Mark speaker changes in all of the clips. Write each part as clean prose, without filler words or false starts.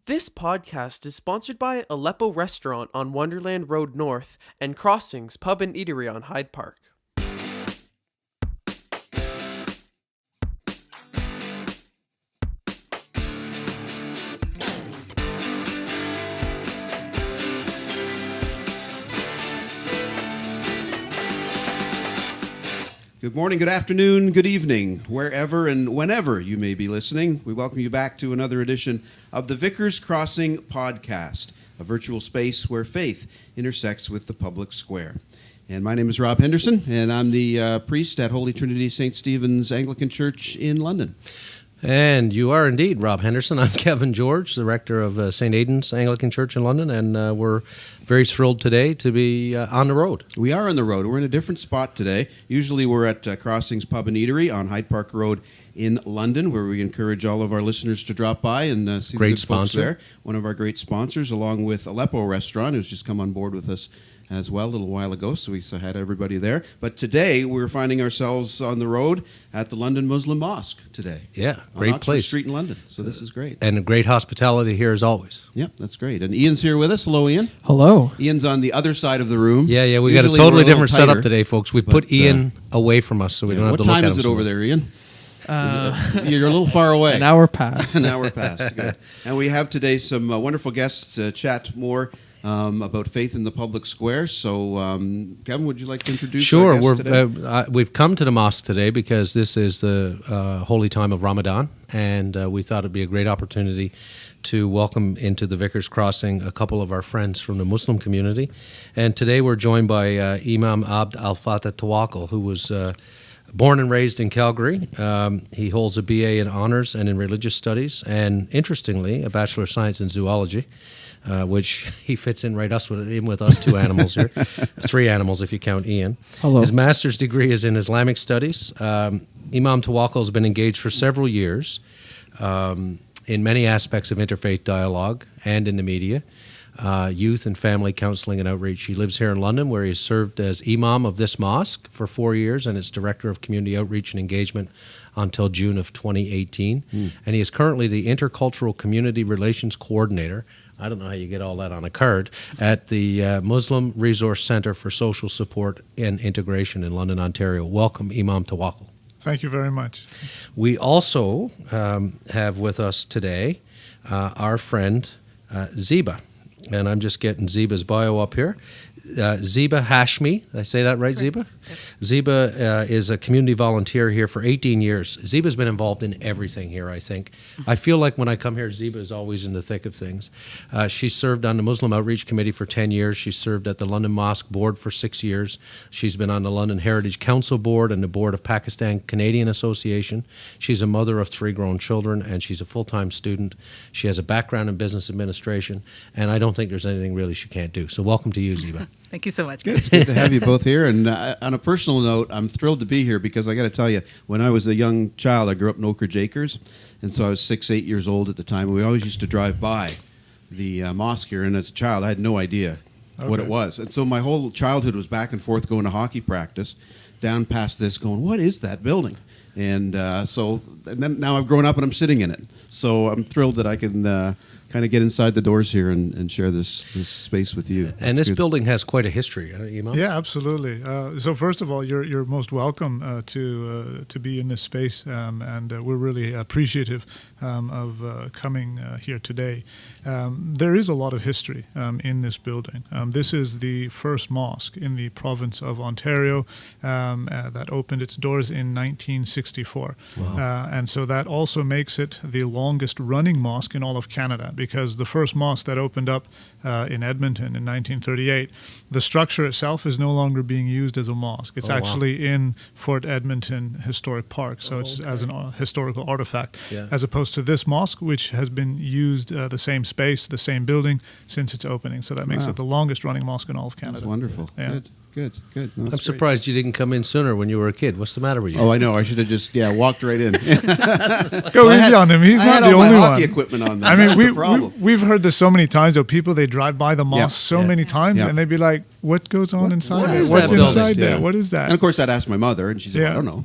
Speaker 1: This podcast is sponsored by Aleppo Restaurant on Wonderland Road North and Crossings Pub and Eatery on Hyde Park.
Speaker 2: Good morning, good afternoon, good evening, wherever and whenever you may be listening. We welcome you back to another edition of the Vickers Crossing Podcast, a virtual space where faith intersects with the public square. And my name is Rob Henderson, and I'm the priest at Holy Trinity St. Stephen's Anglican Church in London.
Speaker 3: And you are indeed Rob Henderson. I'm Kevin George, the rector of St. Aidan's Anglican Church in London, and we're very thrilled today to be on the road.
Speaker 2: We are on the road. We're in a different spot today. Usually we're at Crossings Pub and Eatery on Hyde Park Road in London, where we encourage all of our listeners to drop by and see
Speaker 3: great
Speaker 2: the good
Speaker 3: sponsor.
Speaker 2: folks there. One of our great sponsors, along with Aleppo Restaurant, who's just come on board with us as well a little while ago, so we had everybody there. But today we're finding ourselves on the road at the London Muslim Mosque today.
Speaker 3: Yeah,
Speaker 2: on
Speaker 3: great
Speaker 2: Oxford
Speaker 3: place.
Speaker 2: Street in London, so this is great.
Speaker 3: And great hospitality here as always.
Speaker 2: Yep, that's great. And Iain's here with us. Hello, Iain.
Speaker 4: Hello.
Speaker 2: Iain's on the other side of the room.
Speaker 3: Yeah, we got a
Speaker 2: Usually
Speaker 3: totally
Speaker 2: we're
Speaker 3: different
Speaker 2: little
Speaker 3: setup
Speaker 2: tighter,
Speaker 3: today, folks. We've
Speaker 2: but,
Speaker 3: put Iain away from us so we don't have
Speaker 2: what
Speaker 3: to look at
Speaker 2: time
Speaker 3: him.
Speaker 2: is it over there, Iain?
Speaker 4: Uh,
Speaker 2: You're a little far away.
Speaker 4: An hour past.
Speaker 2: An hour past. Good. And we have today some wonderful guests to chat more about faith in the public square. So, Kevin, would you like to introduce
Speaker 3: Sure.
Speaker 2: our guests today?
Speaker 3: We've come to the mosque today because this is the holy time of Ramadan, and we thought it'd be a great opportunity to welcome into the Vickers Crossing a couple of our friends from the Muslim community. And today we're joined by Imam Altafah Twakkal, who was born and raised in Calgary. He holds a BA in Honors and in Religious Studies, and interestingly, a Bachelor of Science in Zoology, which he fits in right in with us two animals here, three animals if you count Iain.
Speaker 4: Hello.
Speaker 3: His master's degree is in Islamic Studies. Imam Twakkal has been engaged for several years in many aspects of interfaith dialogue and in the media, youth and family counseling and outreach. He lives here in London, where he served as Imam of this mosque for 4 years and its Director of Community Outreach and Engagement until June of 2018. And he is currently the Intercultural Community Relations Coordinator, I don't know how you get all that on a card, at the Muslim Resource Centre for Social Support and Integration in London, Ontario. Welcome, Imam Twakkal.
Speaker 5: Thank you very much.
Speaker 3: We also have with us today our friend Zeba. And I'm just getting Zeba's bio up here. Zeba Hasmi, did I say that right, Zeba?
Speaker 6: Yes.
Speaker 3: Zeba is a community volunteer here for 18 years. Zeba's been involved in everything here, I think. I feel like when I come here, Zeba is always in the thick of things. She served on the Muslim Outreach Committee for 10 years. She served at the London Mosque Board for 6 years. She's been on the London Heritage Council Board and the Board of Pakistan Canadian Association. She's a mother of 3 grown children, and she's a full-time student. She has a background in business administration, and I don't think there's anything really she can't do. So welcome to you, Zeba.
Speaker 6: Thank you so much.
Speaker 2: Good. It's good to have you both here. And on a personal note, I'm thrilled to be here because I got to tell you, when I was a young child, I grew up in Oak Ridge Acres, and so I was 8 years old at the time. And we always used to drive by the mosque here, and as a child, I had no idea what it was. And so my whole childhood was back and forth going to hockey practice, down past this, going, what is that building? And then now I've grown up and I'm sitting in it. So I'm thrilled that I can kind of get inside the doors here and share this space with you.
Speaker 3: And this building has quite a history, Imam?
Speaker 5: Yeah, absolutely. So first of all, you're most welcome to be in this space, and we're really appreciative of coming here today. There is a lot of history in this building. This is the first mosque in the province of Ontario that opened its doors in 1964.
Speaker 3: Wow.
Speaker 5: And so that also makes it the longest running mosque in all of Canada, because the first mosque that opened up in Edmonton in 1938, the structure itself is no longer being used as a mosque. It's actually in Fort Edmonton Historic Park, so it's as an historical artifact, as opposed to this mosque, which has been used the same space, the same building since its opening. So that makes it the longest running mosque in all of Canada.
Speaker 2: That's wonderful.
Speaker 5: Yeah.
Speaker 2: Good. No,
Speaker 3: I'm
Speaker 2: that's
Speaker 3: surprised you didn't come in sooner when you were a kid. What's the matter with you?
Speaker 2: Oh, I know. I should have just walked right in.
Speaker 5: Go easy on him. He's
Speaker 2: I
Speaker 5: not
Speaker 2: had
Speaker 5: the
Speaker 2: all my
Speaker 5: only
Speaker 2: hockey
Speaker 5: one.
Speaker 2: equipment on there.
Speaker 5: I mean,
Speaker 2: That's the problem.
Speaker 5: we've heard this so many times. Though people, they drive by the mosque many times,
Speaker 2: Yeah.
Speaker 5: and they'd be like, "What goes on inside
Speaker 3: what
Speaker 5: there?
Speaker 3: is
Speaker 5: What's
Speaker 3: that building?"
Speaker 5: inside there?
Speaker 2: Yeah.
Speaker 5: What is that?"
Speaker 2: And of course, I'd ask my mother, and she said,
Speaker 5: Yeah.
Speaker 2: "I don't know."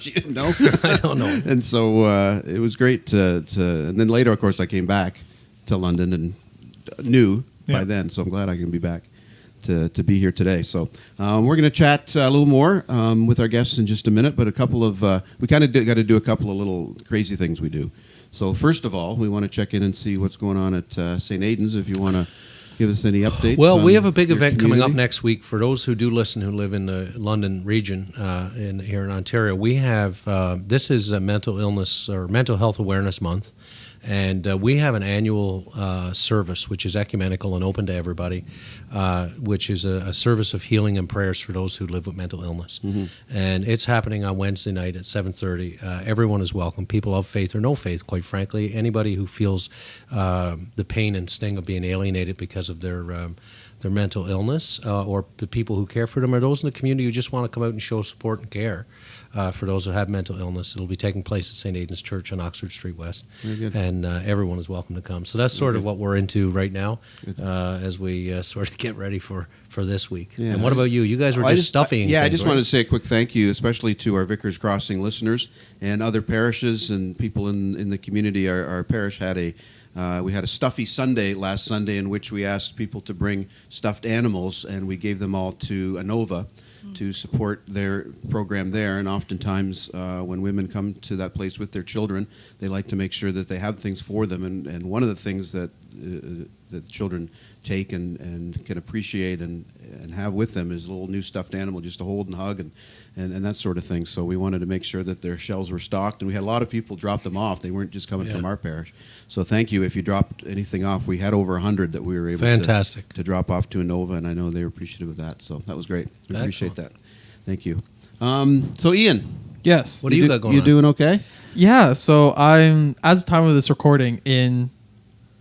Speaker 2: She didn't know.
Speaker 3: I don't know.
Speaker 2: And so it was great to. And then later, of course, I came back to London and knew by
Speaker 5: Yeah.
Speaker 2: then. So I'm glad I can be back to be here today. So we're going to chat a little more with our guests in just a minute. But a couple of we kind of got to do a couple of little crazy things we do. So first of all, we want to check in and see what's going on at St. Aidan's. If you want to give us any updates.
Speaker 3: Well, we
Speaker 2: on
Speaker 3: have a big
Speaker 2: your
Speaker 3: event coming up
Speaker 2: community.
Speaker 3: next week. For those who do listen who live in the London region here in Ontario, we have this is a mental illness or mental health awareness month. And we have an annual service, which is ecumenical and open to everybody, which is a service of healing and prayers for those who live with mental illness.
Speaker 2: Mm-hmm.
Speaker 3: And it's happening on Wednesday night at 7:30. Everyone is welcome, people of faith or no faith, quite frankly. Anybody who feels the pain and sting of being alienated because of their mental illness, or the people who care for them, or those in the community who just want to come out and show support and care for those who have mental illness. It'll be taking place at St. Aidan's Church on Oxford Street West, and everyone is welcome to come. So that's sort of what we're into right now as we sort of get ready for this week.
Speaker 2: Yeah.
Speaker 3: And what about you? You guys were just stuffing
Speaker 2: Yeah, I
Speaker 3: things,
Speaker 2: just
Speaker 3: right?
Speaker 2: wanted to say a quick thank you, especially to our Vickers Crossing listeners and other parishes and people in the community. Our parish had we had a stuffy Sunday last Sunday in which we asked people to bring stuffed animals, and we gave them all to Anova to support their program there. And oftentimes when women come to that place with their children, they like to make sure that they have things for them. And one of the things that children take and can appreciate and have with them is a little new stuffed animal just to hold and hug and that sort of thing. So we wanted to make sure that their shelves were stocked, and we had a lot of people drop them off. They weren't just coming from our parish. So thank you if you dropped anything off. We had over 100 that we were able to drop off to Anova, and I know they were appreciative of that. So that was great. We appreciate that. Thank you. So Iain,
Speaker 4: Yes.
Speaker 3: What do you got going
Speaker 2: you
Speaker 3: on?
Speaker 2: doing okay?
Speaker 4: Yeah. So I'm, as the time of this recording, in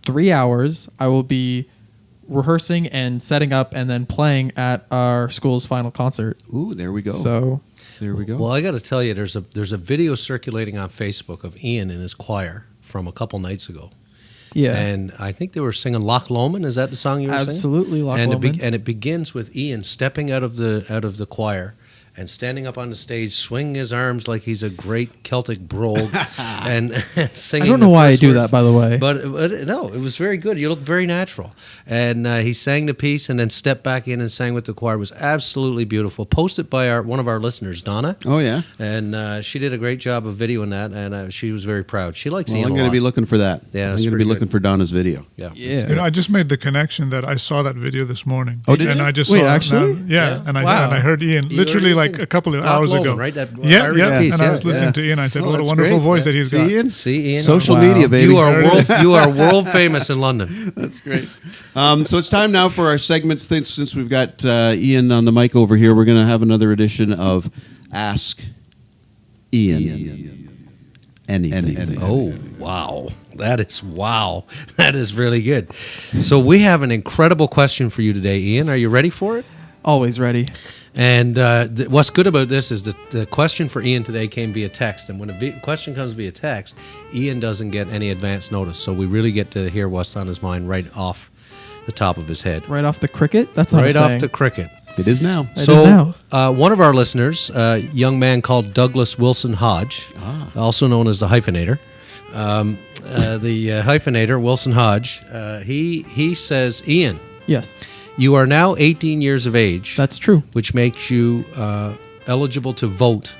Speaker 4: 3 hours, I will be rehearsing and setting up and then playing at our school's final concert.
Speaker 2: Ooh, there we go.
Speaker 4: So
Speaker 2: there we go.
Speaker 3: Well, I got to tell you, there's a video circulating on Facebook of Iain and his choir from a couple nights ago.
Speaker 4: yeah,
Speaker 3: And I think they were singing Loch Lomond. Is that the song you were singing?
Speaker 4: absolutely, Loch Lomond.
Speaker 3: And it begins with Iain stepping out of the choir and standing up on the stage, swinging his arms like he's a great Celtic brogue, and singing.
Speaker 4: I don't know
Speaker 3: the
Speaker 4: why I
Speaker 3: first
Speaker 4: do
Speaker 3: words.
Speaker 4: that, by the way.
Speaker 3: But no, it was very good. You looked very natural. And he sang the piece and then stepped back in and sang with the choir. It was absolutely beautiful. Posted by one of our listeners, Donna.
Speaker 2: Oh, yeah?
Speaker 3: And she did a great job of videoing that, and she was very proud. She likes
Speaker 2: Well,
Speaker 3: Iain
Speaker 2: I'm
Speaker 3: a
Speaker 2: going to
Speaker 3: lot.
Speaker 2: be looking for that.
Speaker 3: Yeah,
Speaker 2: I'm
Speaker 3: it's
Speaker 2: going to be
Speaker 3: pretty
Speaker 2: looking
Speaker 3: good.
Speaker 2: for Donna's video.
Speaker 3: Yeah.
Speaker 4: yeah.
Speaker 5: You know, I just made the connection that I saw that video this morning.
Speaker 2: Oh, did
Speaker 5: and
Speaker 2: you?
Speaker 5: I just
Speaker 4: Wait,
Speaker 5: saw
Speaker 4: actually?
Speaker 5: yeah, and
Speaker 4: Wow.
Speaker 5: I heard Iain
Speaker 3: You
Speaker 5: literally
Speaker 3: heard
Speaker 5: like
Speaker 3: Iain?
Speaker 5: a couple of
Speaker 3: Loch
Speaker 5: hours
Speaker 3: Lomond,
Speaker 5: ago.
Speaker 3: right? That
Speaker 5: Yeah,
Speaker 3: Irish
Speaker 5: yeah.
Speaker 3: piece,
Speaker 5: And I was
Speaker 3: yeah.
Speaker 5: listening to Iain. I said,
Speaker 2: Oh,
Speaker 5: "What a
Speaker 2: that's
Speaker 5: wonderful
Speaker 2: great.
Speaker 5: voice that he's got."
Speaker 2: See, Iain?
Speaker 3: See, Iain?
Speaker 2: Social
Speaker 4: Wow.
Speaker 2: media, baby.
Speaker 3: You are world famous in London.
Speaker 2: That's great. So it's time now for our segments. Since we've got Iain on the mic over here, we're going to have another edition of Ask Iain Anything.
Speaker 3: Oh, wow. That is really good. So we have an incredible question for you today, Iain. Are you ready for it?
Speaker 4: Always ready.
Speaker 3: And what's good about this is that the question for Iain today came via text. And when a question comes via text, Iain doesn't get any advance notice. So we really get to hear what's on his mind right off the top of his head.
Speaker 4: Right off the cricket. That's not a
Speaker 3: Right
Speaker 4: saying.
Speaker 3: off the cricket.
Speaker 2: It is now.
Speaker 4: It is now.
Speaker 3: One of our listeners, a young man called Douglas Wilson Hodge, also known as the hyphenator, Wilson Hodge, he says, Iain,
Speaker 4: Yes,
Speaker 3: you are now 18 years of age,
Speaker 4: that's true.
Speaker 3: which makes you eligible to vote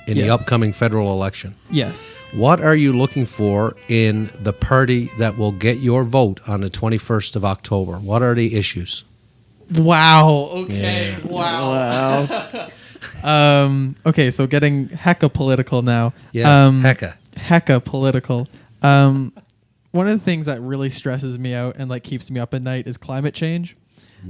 Speaker 3: in the
Speaker 4: Yes.
Speaker 3: upcoming federal election.
Speaker 4: Yes.
Speaker 3: What are you looking for in the party that will get your vote on the 21st of October? What are the issues?
Speaker 4: Wow. Okay. Wow. Okay, so getting hecka political now.
Speaker 3: Yeah, hecka.
Speaker 4: Hecka political. One of the things that really stresses me out and like keeps me up at night is climate change.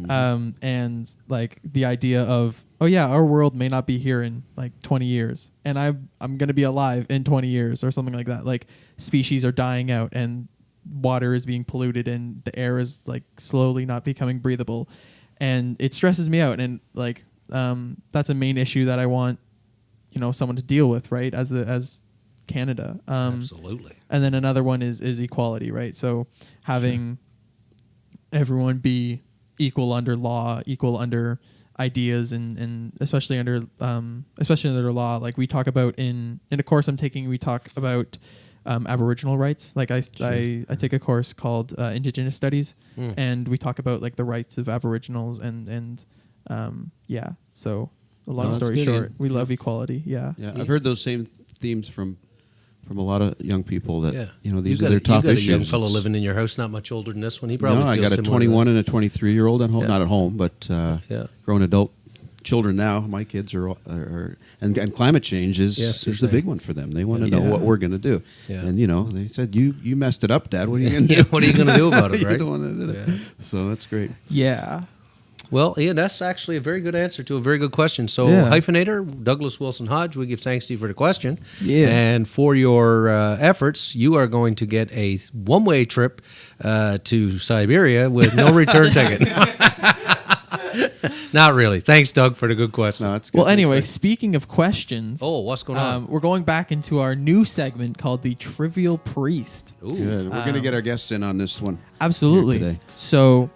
Speaker 4: And like the idea of, oh yeah, our world may not be here in like 20 years, and I'm going to be alive in 20 years or something like that. Like species are dying out and water is being polluted and the air is like slowly not becoming breathable. And it stresses me out, and like that's a main issue that I want, someone to deal with, right? As Canada,
Speaker 3: Absolutely.
Speaker 4: And then another one is equality, right? So having everyone be equal under law, equal under ideas, and especially under law. Like we talk about in a course I'm taking, we talk about Aboriginal rights. Like I take a course called Indigenous Studies, and we talk about like the rights of Aboriginals and yeah. So a long
Speaker 2: that's
Speaker 4: story
Speaker 2: good,
Speaker 4: short,
Speaker 2: Ian.
Speaker 4: we love equality. Yeah.
Speaker 2: Yeah, I've heard those same themes from a lot of young people that
Speaker 3: Yeah.
Speaker 2: these
Speaker 3: You
Speaker 2: are
Speaker 3: got
Speaker 2: their
Speaker 3: a-
Speaker 2: top
Speaker 3: you got
Speaker 2: issues.
Speaker 3: a young fellow living in your house, not much older than this one. He probably
Speaker 2: No, I
Speaker 3: feels
Speaker 2: got a
Speaker 3: similar to
Speaker 2: 21 and a 23-year-old at home,
Speaker 3: Yeah.
Speaker 2: not at home, but
Speaker 3: Yeah.
Speaker 2: grown adult children now. My kids are and climate change is
Speaker 3: Yes,
Speaker 2: is the
Speaker 3: you're
Speaker 2: big
Speaker 3: saying.
Speaker 2: one for them. They want to
Speaker 4: Yeah.
Speaker 2: know what we're going to do.
Speaker 3: Yeah.
Speaker 2: And they said you messed it up, Dad. What are you going to
Speaker 3: Yeah,
Speaker 2: do?
Speaker 3: what are you going to do about it,
Speaker 2: You're
Speaker 3: right?
Speaker 2: the one that did it.
Speaker 3: Yeah.
Speaker 2: So that's great.
Speaker 4: Yeah.
Speaker 3: Well, Ian, that's actually a very good answer to a very good question. So,
Speaker 4: Yeah.
Speaker 3: hyphenator, Douglas Wilson Hodge, we give thanks to you for the question.
Speaker 4: Yeah.
Speaker 3: And for your efforts, you are going to get a one-way trip to Siberia with no return ticket. Not really. Thanks, Doug, for the good question.
Speaker 2: No, that's good.
Speaker 4: Well, anyway,
Speaker 2: Thanks,
Speaker 4: speaking of questions,
Speaker 3: Oh, what's going on?
Speaker 4: we're going back into our new segment called the Trivial Priest.
Speaker 3: Ooh.
Speaker 2: Good. We're going to get our guests in on this one.
Speaker 4: Absolutely.
Speaker 2: Here today.
Speaker 4: So,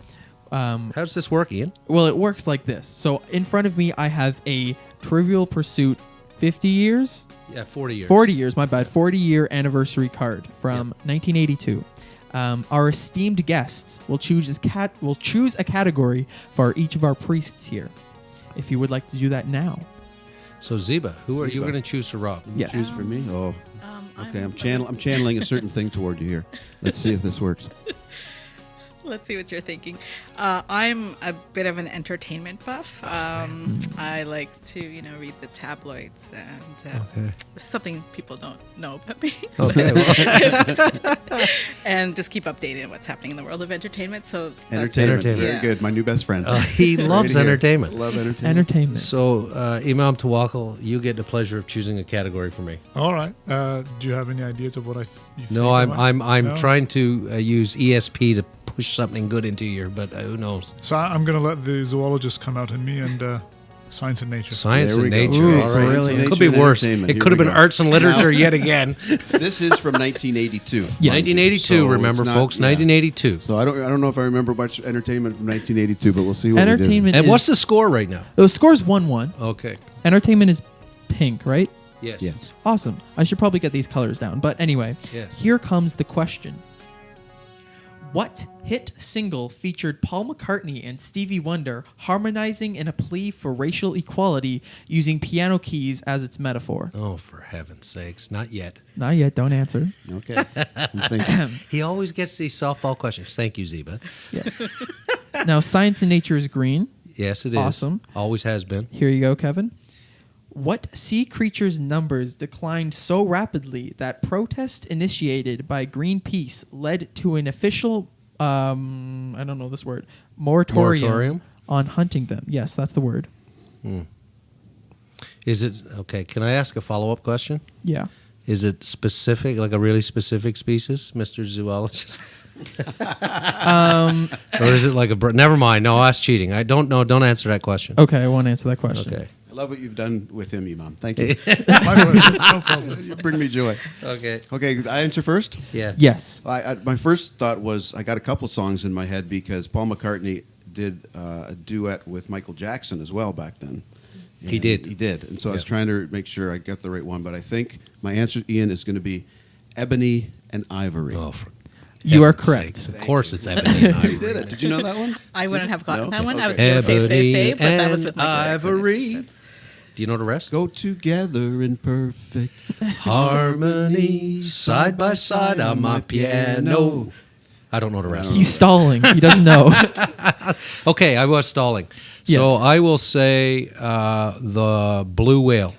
Speaker 3: How does this work, Ian?
Speaker 4: well, it works like this. So, in front of me, I have a Trivial Pursuit 50 years,
Speaker 3: Yeah, 40 years.
Speaker 4: 40 years, my bad, 40-year anniversary card from 1982. Our esteemed guests will choose a category for each of our priests here. If you would like to do that now.
Speaker 3: So, Zeba, who are you
Speaker 2: Zeba.
Speaker 3: going to choose to rob?
Speaker 4: Yes.
Speaker 2: Choose for me? Oh, okay. I'm
Speaker 6: I'm
Speaker 2: channeling a certain thing toward you here. Let's see if this works.
Speaker 6: Let's see what you're thinking. I'm a bit of an entertainment buff. I like to, read the tabloids, and it's something people don't know about me.
Speaker 3: Okay, well,
Speaker 6: And just keep updated on what's happening in the world of entertainment. So that's-
Speaker 2: Entertainment.
Speaker 3: Entertainment.
Speaker 2: Very
Speaker 6: Yeah.
Speaker 2: good. My new best friend.
Speaker 3: he loves
Speaker 2: Right here.
Speaker 3: entertainment.
Speaker 2: Love entertainment.
Speaker 4: Entertainment.
Speaker 3: So, Imam Twakkal, you get the pleasure of choosing a category for me.
Speaker 5: All right. Do you have any ideas of what you think?
Speaker 3: No,
Speaker 5: I
Speaker 3: I'm
Speaker 5: might- No?
Speaker 3: trying to use ESP to push something good into you, but who knows?
Speaker 5: So I'm going to let the zoologist come out in me and science and nature.
Speaker 3: Science
Speaker 2: There
Speaker 3: and
Speaker 2: we go.
Speaker 3: nature.
Speaker 4: Ooh,
Speaker 3: All right.
Speaker 4: brilliant.
Speaker 3: It could
Speaker 2: Nature
Speaker 3: be
Speaker 2: and
Speaker 3: worse.
Speaker 2: entertainment.
Speaker 3: It
Speaker 2: Here
Speaker 3: could have
Speaker 2: we
Speaker 3: been
Speaker 2: go.
Speaker 3: arts and literature
Speaker 2: Now-
Speaker 3: yet again.
Speaker 2: This is from 1982.
Speaker 4: Yes.
Speaker 3: 1982,
Speaker 2: So
Speaker 3: remember,
Speaker 2: it's not-
Speaker 3: folks?
Speaker 2: yeah.
Speaker 3: 1982.
Speaker 2: So I don't know if I remember much entertainment from 1982, but we'll see what
Speaker 4: Entertainment
Speaker 3: And
Speaker 4: is,
Speaker 3: what's the score right now?
Speaker 4: The score's 1-1.
Speaker 3: Okay.
Speaker 4: Entertainment is pink, right?
Speaker 3: Yes.
Speaker 2: we did. Yes.
Speaker 4: Awesome. I should probably get these colors down. But anyway,
Speaker 3: Yes.
Speaker 4: here comes the question. What hit single featured Paul McCartney and Stevie Wonder harmonizing in a plea for racial equality using piano keys as its metaphor?
Speaker 3: Oh, for heaven's sakes. Not yet.
Speaker 4: Not yet. Don't answer.
Speaker 2: Okay. I'm thinking.
Speaker 3: He always gets these softball questions. Thank you, Zeba.
Speaker 4: Yes. Now, Science and Nature is green.
Speaker 3: Yes, it is.
Speaker 4: Awesome.
Speaker 3: Always has been.
Speaker 4: Here you go, Kevin. What sea creature's numbers declined so rapidly that protest initiated by Greenpeace led to an official, I don't know this word, moratorium on hunting them? Yes, that's the word.
Speaker 3: Is it okay? Can I ask a follow-up question?
Speaker 4: Yeah.
Speaker 3: Is it specific, like a really specific species, Mr. Zoologist? Or is it like a? Never mind. No, that's cheating. I don't know. Don't answer that question.
Speaker 4: Okay, I won't answer that question.
Speaker 3: Okay.
Speaker 2: I love what you've done with him, Imam. Thank you.
Speaker 5: My pleasure. No problem.
Speaker 2: You bring me joy.
Speaker 3: Okay.
Speaker 2: Okay, I answer first.
Speaker 3: Yeah.
Speaker 4: Yes.
Speaker 2: My first thought was I got a couple songs in my head because Paul McCartney did a duet with Michael Jackson as well back then.
Speaker 3: He
Speaker 2: And
Speaker 3: did.
Speaker 2: He did. And so I was
Speaker 3: Yeah.
Speaker 2: trying to make sure I got the right one. But I think my answer, Ian, is going to be Ebony and Ivory.
Speaker 3: Oh, for
Speaker 4: You are
Speaker 3: heaven's
Speaker 4: correct.
Speaker 3: sakes. Of course, it's Ebony and
Speaker 2: You
Speaker 3: Ivory.
Speaker 2: did it. Did you know that one?
Speaker 6: I wouldn't have gotten
Speaker 2: No?
Speaker 6: that one. I was
Speaker 2: Okay.
Speaker 6: going to say, but that was
Speaker 3: and
Speaker 6: with Michael Jackson, as you
Speaker 3: Ivory.
Speaker 6: said.
Speaker 3: Do you know the rest?
Speaker 2: Go together in perfect
Speaker 3: Harmony, side by side on my piano. I don't know the rest.
Speaker 4: He's stalling. He doesn't know.
Speaker 3: Okay, I was stalling.
Speaker 4: Yes.
Speaker 3: So I will say the blue whale.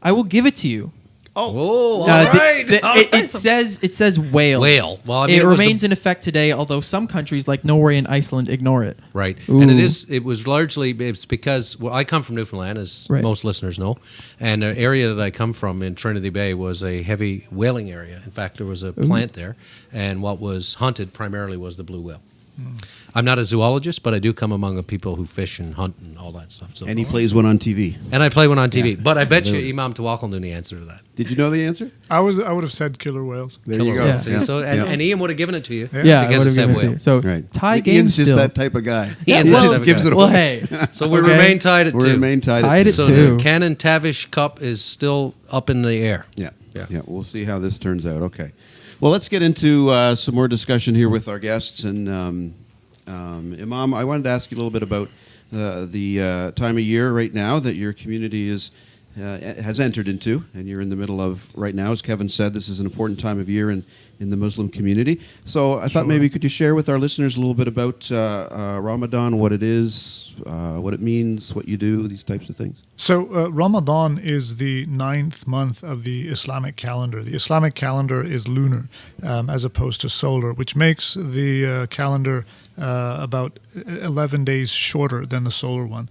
Speaker 4: I will give it to you.
Speaker 3: Oh, all
Speaker 4: Uh,
Speaker 3: right.
Speaker 4: it says whales.
Speaker 3: Whale. Well, I mean,
Speaker 4: it
Speaker 3: it was
Speaker 4: remains in effect today, although some countries like Norway and Iceland ignore it.
Speaker 3: Right,
Speaker 4: Ooh.
Speaker 3: and it was largely it's because I come from Newfoundland, as
Speaker 4: Right.
Speaker 3: most listeners know, and the area that I come from in Trinity Bay was a heavy whaling area. In fact, there was a plant there, and what was hunted primarily was the blue whale. I'm not a zoologist, but I do come among the people who fish and hunt and all that stuff. So,
Speaker 2: And he plays one on TV.
Speaker 3: and I play one on TV.
Speaker 2: Yeah.
Speaker 3: But I bet you Imam Twakkal knew the answer to that.
Speaker 2: Did you know the answer?
Speaker 5: I would have said killer whales.
Speaker 2: There
Speaker 3: Killer
Speaker 2: you go.
Speaker 3: whale.
Speaker 4: Yeah.
Speaker 3: See,
Speaker 2: Yeah.
Speaker 3: So,
Speaker 2: Yeah.
Speaker 3: and Ian would have given it to you.
Speaker 5: Yeah.
Speaker 4: Yeah, I
Speaker 3: because
Speaker 4: would
Speaker 3: it
Speaker 4: have
Speaker 3: said
Speaker 4: given it to
Speaker 3: whale.
Speaker 4: you. So
Speaker 2: Right.
Speaker 4: tie game
Speaker 2: Ian's
Speaker 4: still.
Speaker 2: just that type of guy.
Speaker 3: Ian's
Speaker 2: He
Speaker 3: that
Speaker 2: just
Speaker 3: type of
Speaker 2: gives
Speaker 3: guy.
Speaker 2: it
Speaker 4: Well,
Speaker 2: away.
Speaker 4: hey,
Speaker 3: So we
Speaker 4: Okay.
Speaker 3: remain tied at
Speaker 2: We
Speaker 3: two.
Speaker 2: remain tied
Speaker 4: Tied
Speaker 2: at
Speaker 4: at
Speaker 3: So
Speaker 4: two.
Speaker 3: the Canon Tavish Cup is still up in the air.
Speaker 2: Yeah. Yeah, we'll see how this turns out. Okay. Well, let's get into some more discussion here with our guests. And Imam, I wanted to ask you a little bit about the time of year right now that your community has entered into, and you're in the middle of right now. As Kevin said, this is an important time of year in the Muslim community. So I thought maybe could you share with our listeners a little bit about Ramadan, what it is, what it means, what you do, these types of things?
Speaker 5: So Ramadan is the 9th month of the Islamic calendar. The Islamic calendar is lunar as opposed to solar, which makes the calendar about 11 days shorter than the solar one.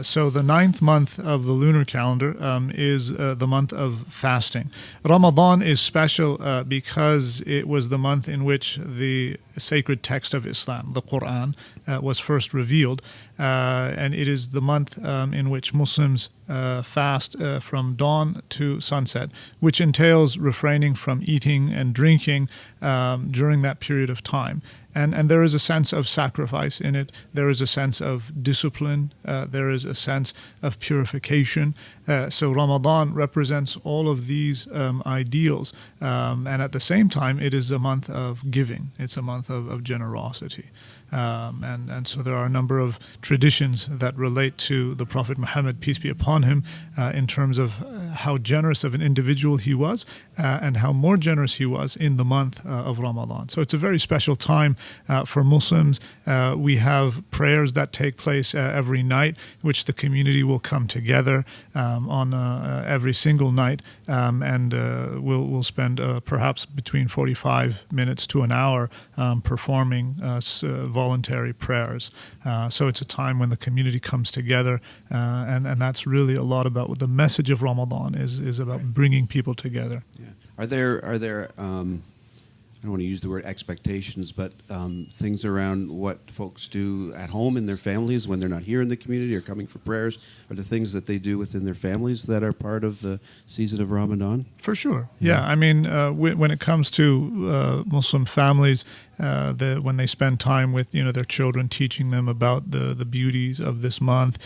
Speaker 5: So the 9th month of the lunar calendar is the month of fasting. Ramadan is special because it was the month in which the sacred text of Islam, the Quran, was first revealed. And it is the month in which Muslims fast from dawn to sunset, which entails refraining from eating and drinking during that period of time. And there is a sense of sacrifice in it. There is a sense of discipline. There is a sense of purification. So Ramadan represents all of these ideals. And at the same time, it is a month of giving. It's a month of generosity. And so there are a number of traditions that relate to the Prophet Muhammad, peace be upon him, in terms of how generous of an individual he was and how more generous he was in the month of Ramadan. So it's a very special time for Muslims. We have prayers that take place every night, which the community will come together on every single night, and we'll spend perhaps between 45 minutes to an hour performing voluntary prayers. So it's a time when the community comes together, and that's really a lot about what the message of Ramadan is about, bringing people together.
Speaker 2: Yeah. Are there I don't want to use the word expectations, but things around what folks do at home in their families when they're not here in the community or coming for prayers? Are there things that they do within their families that are part of the season of Ramadan?
Speaker 5: For sure. Yeah. I mean, when it comes to Muslim families, when they spend time with their children, teaching them about the beauties of this month,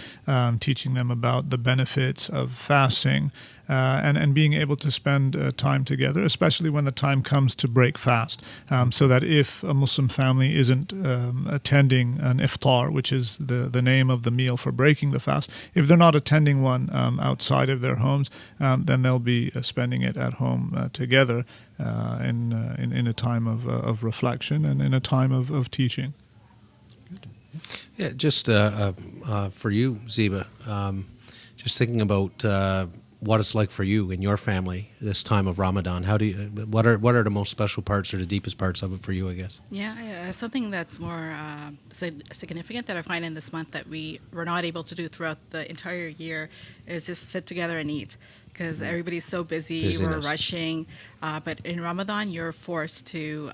Speaker 5: teaching them about the benefits of fasting, and being able to spend time together, especially when the time comes to break fast, so that if a Muslim family isn't attending an iftar, which is the name of the meal for breaking the fast, if they're not attending one outside of their homes, then they'll be spending it at home together in a time of reflection and in a time of teaching.
Speaker 3: Yeah, just for you, Zeba, just thinking about what it's like for you and your family this time of Ramadan. What are the most special parts or the deepest parts of it for you, I guess?
Speaker 6: Yeah, something that's more significant that I find in this month that we're not able to do throughout the entire year is just sit together and eat, because everybody's so busy, we're rushing. But in Ramadan, you're forced to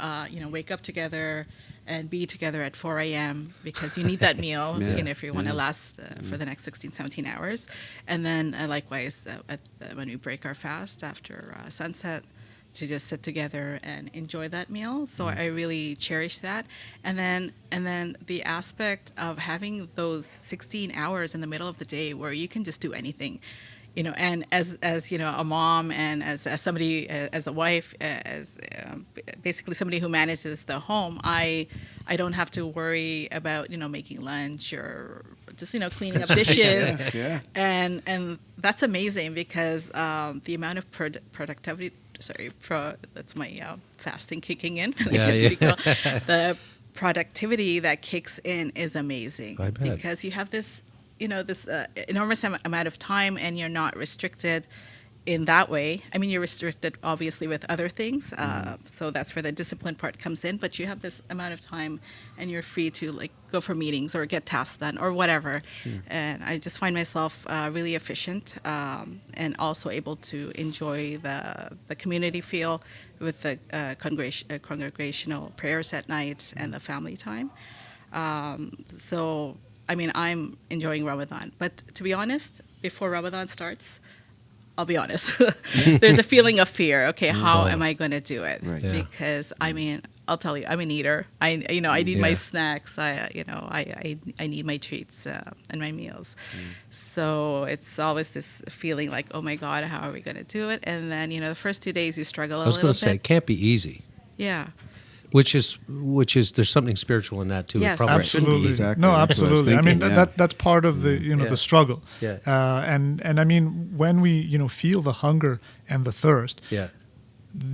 Speaker 6: wake up together and be together at 4 a.m. because you need that meal, if you want to last for the next 16, 17 hours. And then likewise, when we break our fast after sunset, to just sit together and enjoy that meal. So I really cherish that. And then the aspect of having those 16 hours in the middle of the day where you can just do anything. And as a mom and as somebody, as a wife, as basically somebody who manages the home, I don't have to worry about making lunch or just cleaning up dishes. And that's amazing because the amount of productivity. That's my fasting kicking in. The productivity that kicks in is amazing because you have this. This enormous amount of time, and you're not restricted in that way. I mean, you're restricted obviously with other things, so that's where the discipline part comes in. But you have this amount of time, and you're free to go for meetings or get tasks done or whatever. Sure. And I just find myself really efficient, and also able to enjoy the community feel with the congregational prayers at night and the family time. So. I mean, I'm enjoying Ramadan. But to be honest, before Ramadan starts, I'll be honest, there's a feeling of fear. Okay, how am I going to do it?
Speaker 2: Right.
Speaker 6: Because, I mean, I'll tell you, I'm an eater. I need my
Speaker 3: Yeah.
Speaker 6: snacks. I need my treats and my meals. So it's always this feeling like, oh my God, how are we going to do it? And then, the first 2 days you struggle a
Speaker 3: I was
Speaker 6: little
Speaker 3: going to say, it
Speaker 6: bit.
Speaker 3: can't be easy.
Speaker 6: Yeah.
Speaker 3: Which is there's something spiritual in that too.
Speaker 6: Yes.
Speaker 3: It probably shouldn't be
Speaker 5: Absolutely.
Speaker 3: easy.
Speaker 2: Exactly.
Speaker 5: No,
Speaker 2: That's what I was
Speaker 5: absolutely. I mean,
Speaker 2: thinking, yeah.
Speaker 5: that's part of the
Speaker 3: Yeah.
Speaker 5: the struggle.
Speaker 3: Yeah.
Speaker 5: And I mean, when we feel the hunger and the thirst,
Speaker 3: Yeah.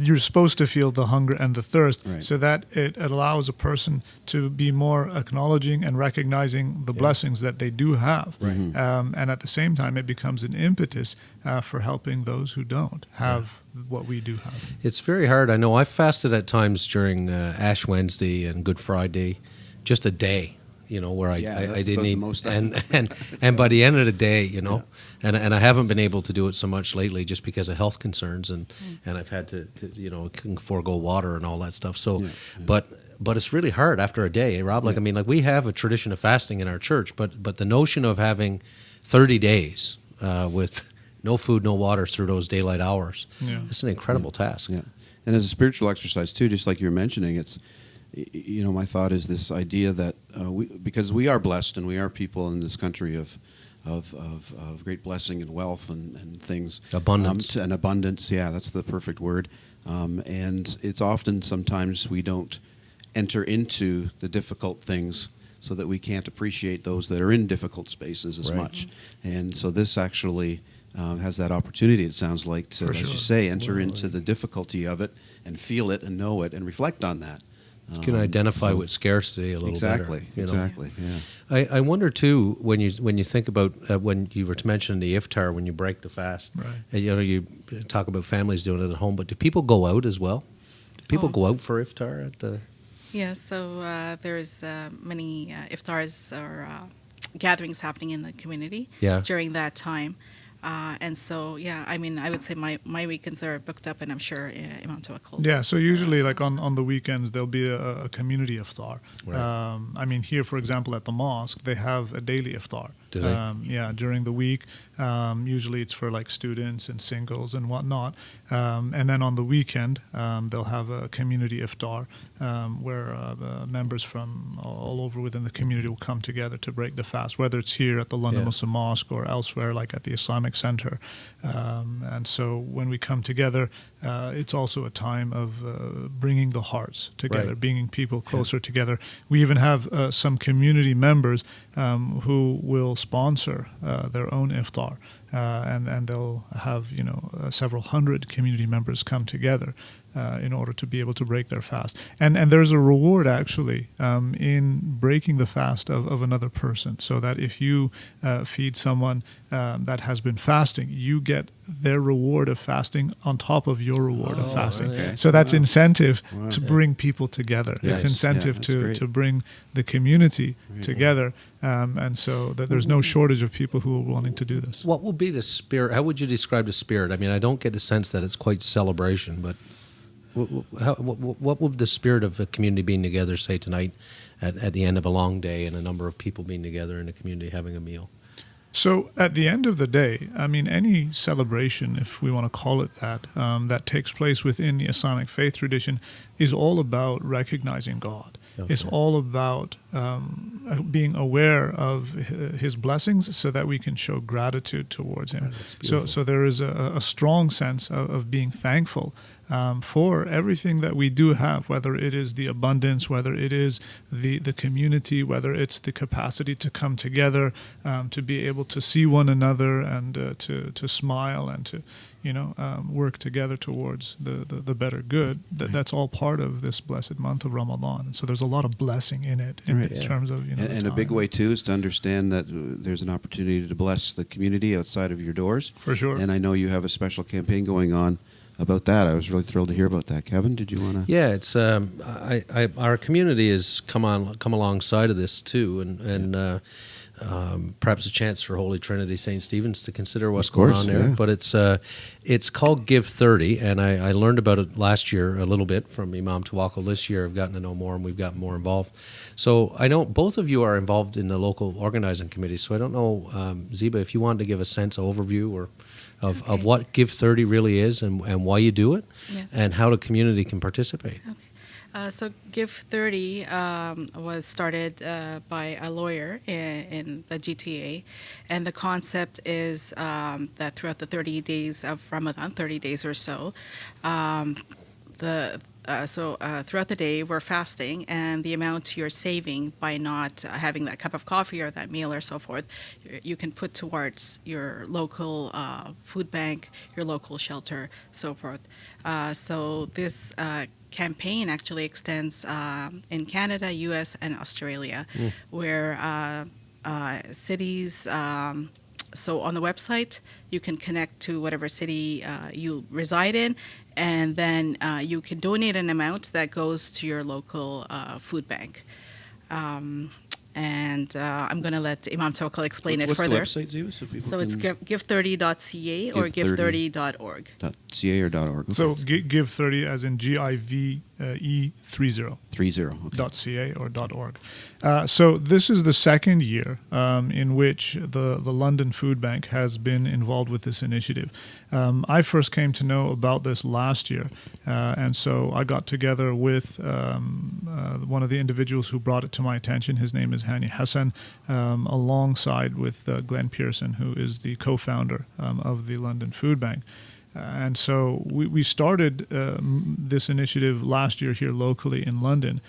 Speaker 5: you're supposed to feel the hunger and the thirst,
Speaker 2: Right.
Speaker 5: so that it allows a person to be more acknowledging and recognizing the blessings that they do have.
Speaker 2: Right.
Speaker 5: And at the same time, it becomes an impetus for helping those who don't have what we do have.
Speaker 3: It's very hard. I know I've fasted at times during Ash Wednesday and Good Friday, just a day, where I
Speaker 2: that's
Speaker 3: didn't
Speaker 2: about the
Speaker 3: eat.
Speaker 2: most
Speaker 3: And by the end of the day, and I haven't been able to do it so much lately just because of health concerns and I've had to can forego water and all that stuff. So, but it's really hard after a day, Rob. Like, I mean, like we have a tradition of fasting in our church, but the notion of having 30 days with no food, no water through those daylight hours, it's an incredible task.
Speaker 2: Yeah, and as a spiritual exercise too, just like you were mentioning, it's my thought is this idea that because we are blessed and we are people in this country of great blessing and wealth and things,
Speaker 3: Abundance.
Speaker 2: and abundance. Yeah, that's the perfect word. And it's often sometimes we don't enter into the difficult things, so that we can't appreciate those that are in difficult spaces as
Speaker 3: Right.
Speaker 2: much. And so this actually has that opportunity, it sounds like, to,
Speaker 5: For
Speaker 2: as you
Speaker 5: sure.
Speaker 2: say, enter into the difficulty of it and feel it and know it and reflect on that.
Speaker 3: You can identify
Speaker 2: so-
Speaker 3: with scarcity a little
Speaker 2: exactly,
Speaker 3: better.
Speaker 2: exactly, yeah.
Speaker 3: I wonder too when you think about when you were to mention the iftar when you break the fast.
Speaker 5: Right.
Speaker 3: You talk about families doing it at home, but do people go out as well? Do people
Speaker 6: Oh.
Speaker 3: go out for iftar at the?
Speaker 6: Yeah, so there's many iftars or gatherings happening in the community
Speaker 3: Yeah.
Speaker 6: during that time. And so, I mean, I would say my weekends are booked up, and I'm sure Imam Twakkal.
Speaker 5: Yeah, so usually, like on the weekends, there'll be a community iftar.
Speaker 3: Right.
Speaker 5: I mean, here, for example, at the mosque, they have a daily iftar.
Speaker 3: Do they?
Speaker 5: Yeah, during the week. Usually it's for like students and singles and whatnot. And then on the weekend, they'll have a community iftar where members from all over within the community will come together to break the fast, whether it's here at the London
Speaker 3: Yeah.
Speaker 5: Muslim Mosque or elsewhere, like at the Islamic Center. And so when we come together, it's also a time of bringing the hearts together,
Speaker 3: Right.
Speaker 5: bringing people closer together. We even have some community members who will sponsor their own iftar, and they'll have several hundred community members come together in order to be able to break their fast. And there's a reward actually in breaking the fast of another person, so that if you feed someone that has been fasting, you get their reward of fasting on top of your reward of fasting.
Speaker 2: okay.
Speaker 5: So that's
Speaker 2: Wow.
Speaker 5: incentive
Speaker 2: Wow.
Speaker 5: to bring people together. It's
Speaker 2: Yes.
Speaker 5: incentive
Speaker 2: Yeah, that's
Speaker 5: to
Speaker 2: great.
Speaker 5: bring the community together. And so that there's no shortage of people who are wanting to do this.
Speaker 3: What will be the spirit? How would you describe the spirit? I mean, I don't get the sense that it's quite celebration, but what would the spirit of a community being together say tonight at the end of a long day and a number of people being together in a community having a meal?
Speaker 5: So at the end of the day, I mean, any celebration, if we want to call it that, that takes place within the Islamic faith tradition is all about recognizing God. It's
Speaker 3: Okay.
Speaker 5: all about being aware of His blessings so that we can show gratitude towards Him.
Speaker 3: That's beautiful.
Speaker 5: So there is a strong sense of being thankful for everything that we do have, whether it is the abundance, whether it is the community, whether it's the capacity to come together, to be able to see one another and to smile and to work together towards the better good. That's all part of this blessed month of Ramadan. And so there's a lot of blessing in it in
Speaker 2: Right.
Speaker 5: terms of
Speaker 2: And
Speaker 5: the
Speaker 2: a big
Speaker 5: time.
Speaker 2: way too is to understand that there's an opportunity to bless the community outside of your doors.
Speaker 5: For sure.
Speaker 2: And I know you have a special campaign going on about that. I was really thrilled to hear about that. Kevin, did you want to?
Speaker 3: Yeah, it's our community has come alongside of this too, and perhaps a chance for Holy Trinity St. Stephen's to consider what's
Speaker 2: Of course,
Speaker 3: going on there.
Speaker 2: yeah.
Speaker 3: But it's called Give 30, and I learned about it last year a little bit from Imam Twakkal. This year I've gotten to know more, and we've gotten more involved. So I know both of you are involved in the local organizing committee. So I don't know, Zeba, if you wanted to give a sense overview or of
Speaker 6: Okay.
Speaker 3: what Give 30 really is and why you do it,
Speaker 6: Yes.
Speaker 3: and how the community can participate.
Speaker 6: Okay. So Give 30 was started by a lawyer in the GTA, and the concept is that throughout the 30 days of Ramadan, 30 days or so, throughout the day we're fasting, and the amount you're saving by not having that cup of coffee or that meal or so forth, you can put towards your local food bank, your local shelter, so forth. So this campaign actually extends in Canada, U.S., and Australia, where cities. So on the website, you can connect to whatever city you reside in, and then you can donate an amount that goes to your local food bank. And I'm going to let Imam Twakkal explain it further.
Speaker 2: What's the website, Zeba?
Speaker 6: So it's give30.ca or give30.org.
Speaker 2: .ca or .org.
Speaker 5: So Give 30 as in GIVE 30.
Speaker 2: 30. Okay.
Speaker 5: .ca or .org. So this is the second year in which the London Food Bank has been involved with this initiative. I first came to know about this last year, and so I got together with one of the individuals who brought it to my attention. His name is Hani Hassan, alongside with Glenn Pearson, who is the co-founder of the London Food Bank. And so we started this initiative last year here locally in London,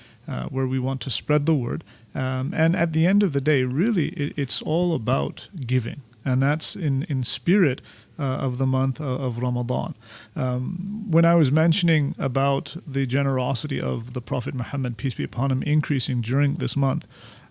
Speaker 5: where we want to spread the word. And at the end of the day, really, it's all about giving. And that's in spirit of the month of Ramadan. When I was mentioning about the generosity of the Prophet Muhammad, peace be upon him, increasing during this month,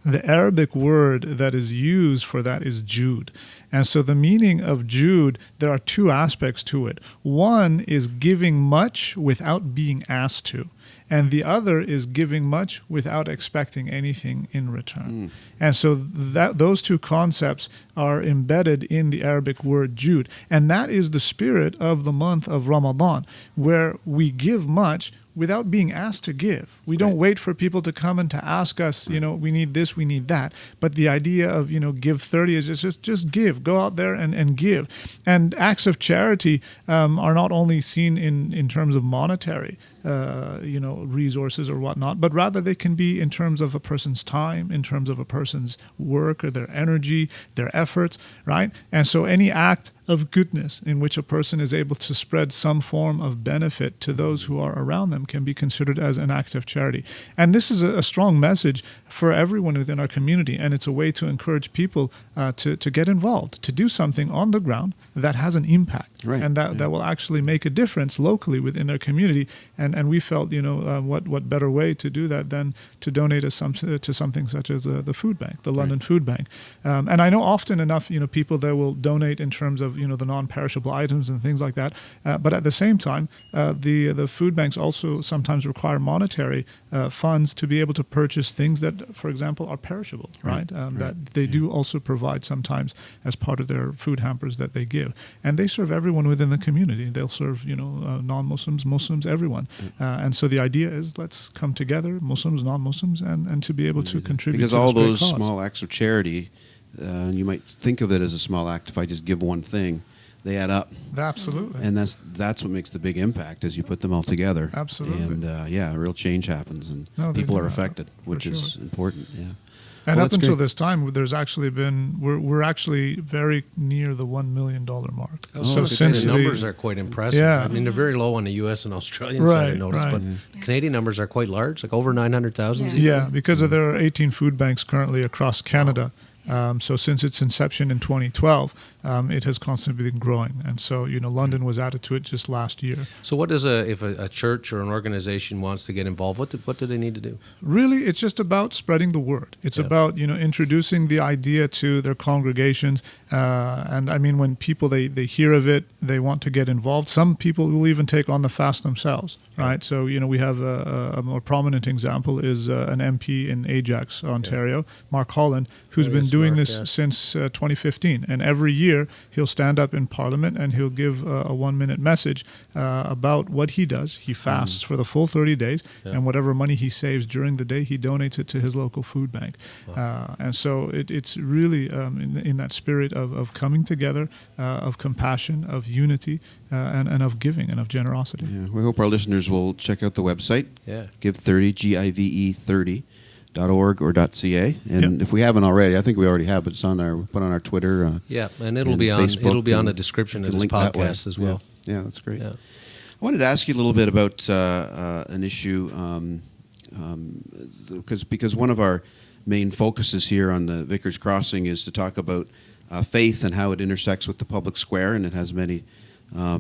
Speaker 5: the Arabic word that is used for that is Jude. And so the meaning of Jude, there are two aspects to it. One is giving much without being asked to. And the other is giving much without expecting anything in return. And so those two concepts are embedded in the Arabic word Jude. And that is the spirit of the month of Ramadan, where we give much without being asked to give. We don't wait for people to come and to ask us, we need this, we need that. But the idea of, Give 30 is just give. Go out there and give. And acts of charity are not only seen in terms of monetary resources or whatnot, but rather they can be in terms of a person's time, in terms of a person's work or their energy, their efforts, right? And so any act of goodness in which a person is able to spread some form of benefit to those who are around them can be considered as an act of charity. And this is a strong message for everyone within our community, and it's a way to encourage people to get involved, to do something on the ground that has an impact, and that will actually make a difference locally within their community. And we felt, what better way to do that than to donate to something such as the food bank, the London Food Bank. And I know often enough, people that will donate in terms of the non-perishable items and things like that. But at the same time, the food banks also sometimes require monetary funds to be able to purchase things that, for example, are perishable, right? That they do also provide sometimes as part of their food hampers that they give. And they serve everyone within the community. They'll serve, non-Muslims, Muslims, everyone. And so the idea is let's come together, Muslims, non-Muslims, and to be able to contribute
Speaker 2: because
Speaker 5: to
Speaker 2: all
Speaker 5: this
Speaker 2: those
Speaker 5: great cause.
Speaker 2: small acts of charity, you might think of it as a small act if I just give one thing, they add up.
Speaker 5: Absolutely.
Speaker 2: And that's what makes the big impact as you put them all together.
Speaker 5: Absolutely.
Speaker 2: And real change happens and
Speaker 5: No, they
Speaker 2: people
Speaker 5: do.
Speaker 2: are affected, which
Speaker 5: For
Speaker 2: is
Speaker 5: sure.
Speaker 2: important. Yeah.
Speaker 5: And
Speaker 2: Well,
Speaker 5: up
Speaker 2: that's
Speaker 5: until
Speaker 2: great.
Speaker 5: this time, there's actually been we're actually very near the $1 million mark.
Speaker 3: So
Speaker 5: since
Speaker 3: the numbers are quite impressive.
Speaker 5: Yeah.
Speaker 3: I mean, they're very low on the U.S. and Australian side, I
Speaker 5: Right,
Speaker 3: noticed,
Speaker 5: right.
Speaker 3: but the Canadian numbers are quite large, like over 900,000.
Speaker 6: Yes.
Speaker 5: Yeah, because there are 18 food banks currently across Canada. So since its inception in 2012, it has constantly been growing. And so, London was added to it just last year.
Speaker 3: So what does if a church or an organization wants to get involved, what do they need to do?
Speaker 5: Really, it's just about spreading the word. It's about, introducing the idea to their congregations. And I mean, when people, they hear of it, they want to get involved. Some people will even take on the fast themselves, right? So, we have a more prominent example is an MP in Ajax, Ontario, Mark Holland, who's been doing
Speaker 3: Mark,
Speaker 5: this since 2015. And every year he'll stand up in Parliament and he'll give a 1-minute message about what he does. He fasts for the full 30 days, and whatever money he saves during the day, he donates it to his local food bank. And so it's really in that spirit of coming together, of compassion, of unity, and of giving and of generosity.
Speaker 2: Yeah, we hope our listeners will check out the website.
Speaker 3: Yeah.
Speaker 2: Give30, GIVE 30.org or .ca. And
Speaker 5: Yep.
Speaker 2: if we haven't already, I think we already have, but it's on our put on our Twitter.
Speaker 3: Yeah, and it'll
Speaker 2: and
Speaker 3: be on
Speaker 2: Facebook,
Speaker 3: it'll be on
Speaker 2: and
Speaker 3: the description
Speaker 2: you
Speaker 3: of
Speaker 2: can
Speaker 3: this
Speaker 2: link that way.
Speaker 3: podcast as well.
Speaker 2: Yeah, that's great.
Speaker 3: Yeah.
Speaker 2: I wanted to ask you a little bit about an issue because one of our main focuses here on the Vickers Crossing is to talk about faith and how it intersects with the public square, and it has many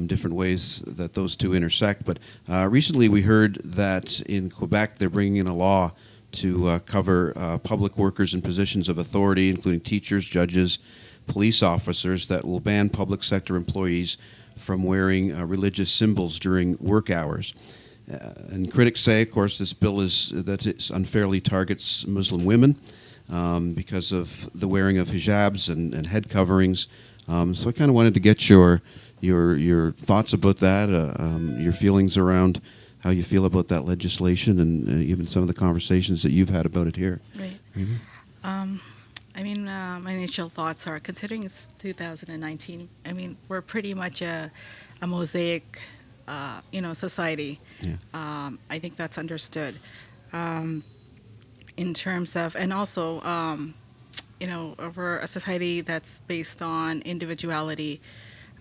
Speaker 2: different ways that those two intersect. But recently we heard that in Quebec they're bringing in a law to cover public workers in positions of authority, including teachers, judges, police officers, that will ban public sector employees from wearing religious symbols during work hours. And critics say, of course, this bill it unfairly targets Muslim women because of the wearing of hijabs and head coverings. So I kind of wanted to get your thoughts about that, your feelings around how you feel about that legislation, and even some of the conversations that you've had about it here.
Speaker 6: Right.
Speaker 2: Mm-hmm.
Speaker 6: I mean, my initial thoughts are, considering it's 2019, I mean, we're pretty much a mosaic, society.
Speaker 2: Yeah.
Speaker 6: I think that's understood. In terms of, and also, we're a society that's based on individuality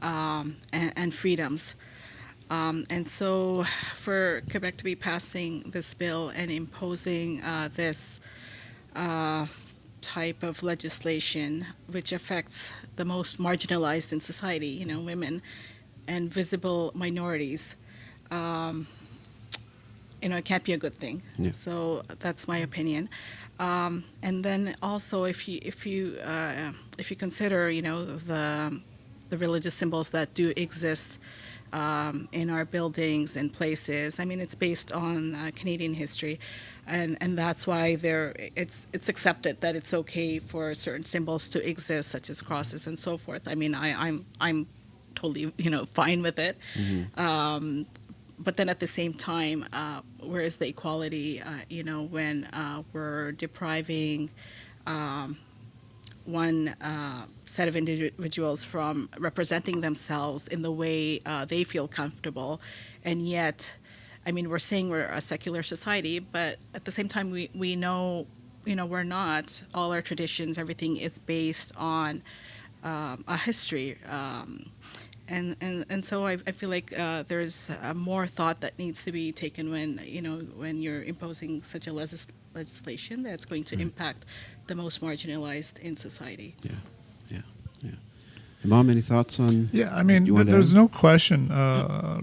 Speaker 6: and freedoms. And so for Quebec to be passing this bill and imposing this type of legislation, which affects the most marginalized in society, women and visible minorities, it can't be a good thing.
Speaker 2: Yeah.
Speaker 6: So that's my opinion. And then also, if you consider, the religious symbols that do exist in our buildings and places. I mean, it's based on Canadian history, and that's why it's accepted that it's okay for certain symbols to exist, such as crosses and so forth. I mean, I'm totally fine with it.
Speaker 2: Mm-hmm.
Speaker 6: But then at the same time, where is the equality? When we're depriving one set of individuals from representing themselves in the way they feel comfortable, and yet, I mean, we're saying we're a secular society, but at the same time, we know, we're not. All our traditions, everything is based on a history, and so I feel like there's more thought that needs to be taken when you're imposing such a legislation that's going to impact the most marginalized in society.
Speaker 2: Yeah. Imam, any thoughts on?
Speaker 5: Yeah, I mean, there's no question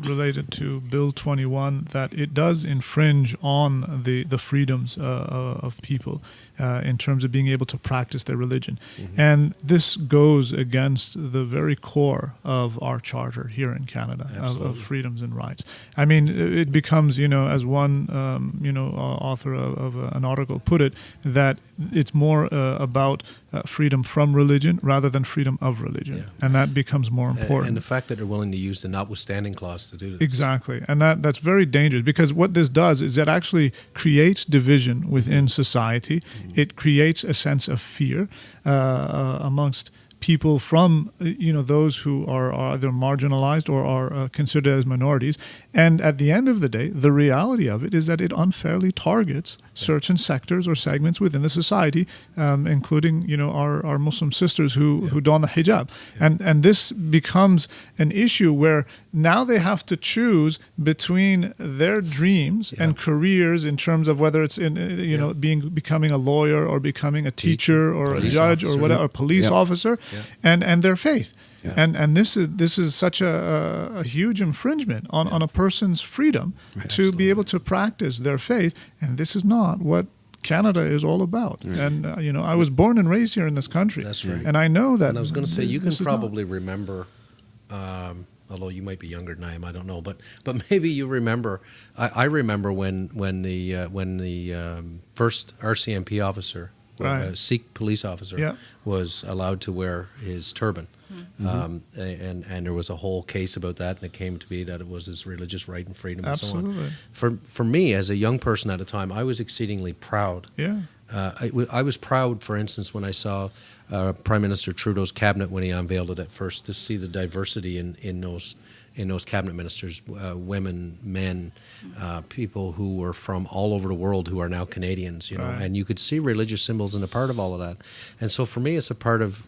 Speaker 5: related to Bill 21 that it does infringe on the freedoms of people in terms of being able to practice their religion. Mm-hmm. And this goes against the very core of our charter here in Canada of freedoms and rights. I mean, it becomes, as one, author of an article put it, that it's more about freedom from religion rather than freedom of religion.
Speaker 3: Yeah.
Speaker 5: And that becomes more important.
Speaker 3: And the fact that they're willing to use the notwithstanding clause to do this.
Speaker 5: Exactly. And that's very dangerous, because what this does is it actually creates division within society. Mm-hmm. It creates a sense of fear amongst people from those who are either marginalized or are considered as minorities. And at the end of the day, the reality of it is that it unfairly targets certain sectors or segments within the society, including our Muslim sisters who don the hijab. Yeah. And this becomes an issue where now they have to choose between their dreams and careers in terms of whether it's in becoming a lawyer or becoming a teacher or a judge or whatever, a police officer. Yeah. And their faith. Yeah. And this is such a huge infringement on a person's freedom to be able to practice their faith, and this is not what Canada is all about. Right. And I was born and raised here in this country. That's right. And I know that.
Speaker 3: And I was going to say, you can probably remember, although you might be younger than I am, I don't know, but maybe you remember. I remember when the first RCMP officer, a Sikh police officer, was allowed to wear his turban. Mm-hmm. And there was a whole case about that, and it came to be that it was his religious right and freedom and so on. For me, as a young person at the time, I was exceedingly proud. Yeah. I was proud, for instance, when I saw Prime Minister Trudeau's cabinet when he unveiled it at first, to see the diversity in those cabinet ministers, women, men, people who were from all over the world who are now Canadians, you know,
Speaker 5: Right.
Speaker 3: and you could see religious symbols in a part of all of that. And so for me, it's a part of,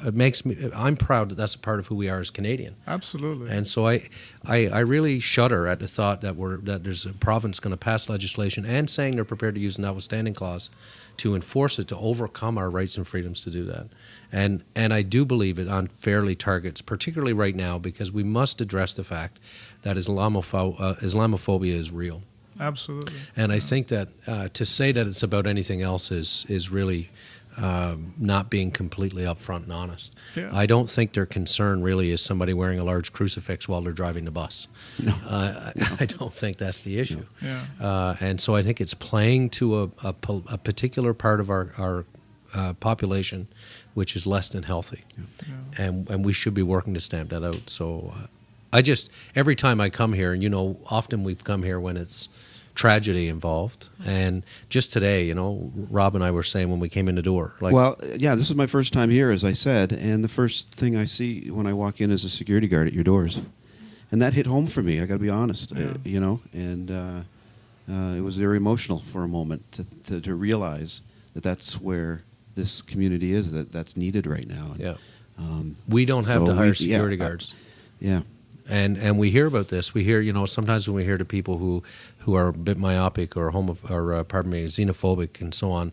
Speaker 3: it makes me, I'm proud that that's a part of who we are as Canadian.
Speaker 5: Absolutely.
Speaker 3: And so I really shudder at the thought that there's a province going to pass legislation and saying they're prepared to use the notwithstanding clause to enforce it, to overcome our rights and freedoms to do that. And I do believe it unfairly targets, particularly right now, because we must address the fact that Islamophobia is real.
Speaker 5: Absolutely.
Speaker 3: And I think that to say that it's about anything else is really not being completely upfront and honest.
Speaker 5: Yeah.
Speaker 3: I don't think their concern really is somebody wearing a large crucifix while they're driving the bus. No. I don't think that's the issue.
Speaker 5: Yeah.
Speaker 3: And so I think it's playing to a particular part of our population, which is less than healthy.
Speaker 5: Yeah.
Speaker 3: And we should be working to stamp that out. So I just, every time I come here, and you know, often we've come here when it's tragedy involved. And just today, you know, Rob and I were saying when we came in the door, like,
Speaker 2: Well, yeah, this is my first time here, as I said, and the first thing I see when I walk in is a security guard at your doors, and that hit home for me. I got to be honest, you know, and it was very emotional for a moment to realize that that's where this community is, that's needed right now. And,
Speaker 3: yeah, we don't have
Speaker 2: so
Speaker 3: to hire
Speaker 2: we-
Speaker 3: security
Speaker 2: yeah,
Speaker 3: guards.
Speaker 2: Yeah.
Speaker 3: And we hear about this. We hear, you know, sometimes when we hear to people who are a bit myopic or xenophobic and so on,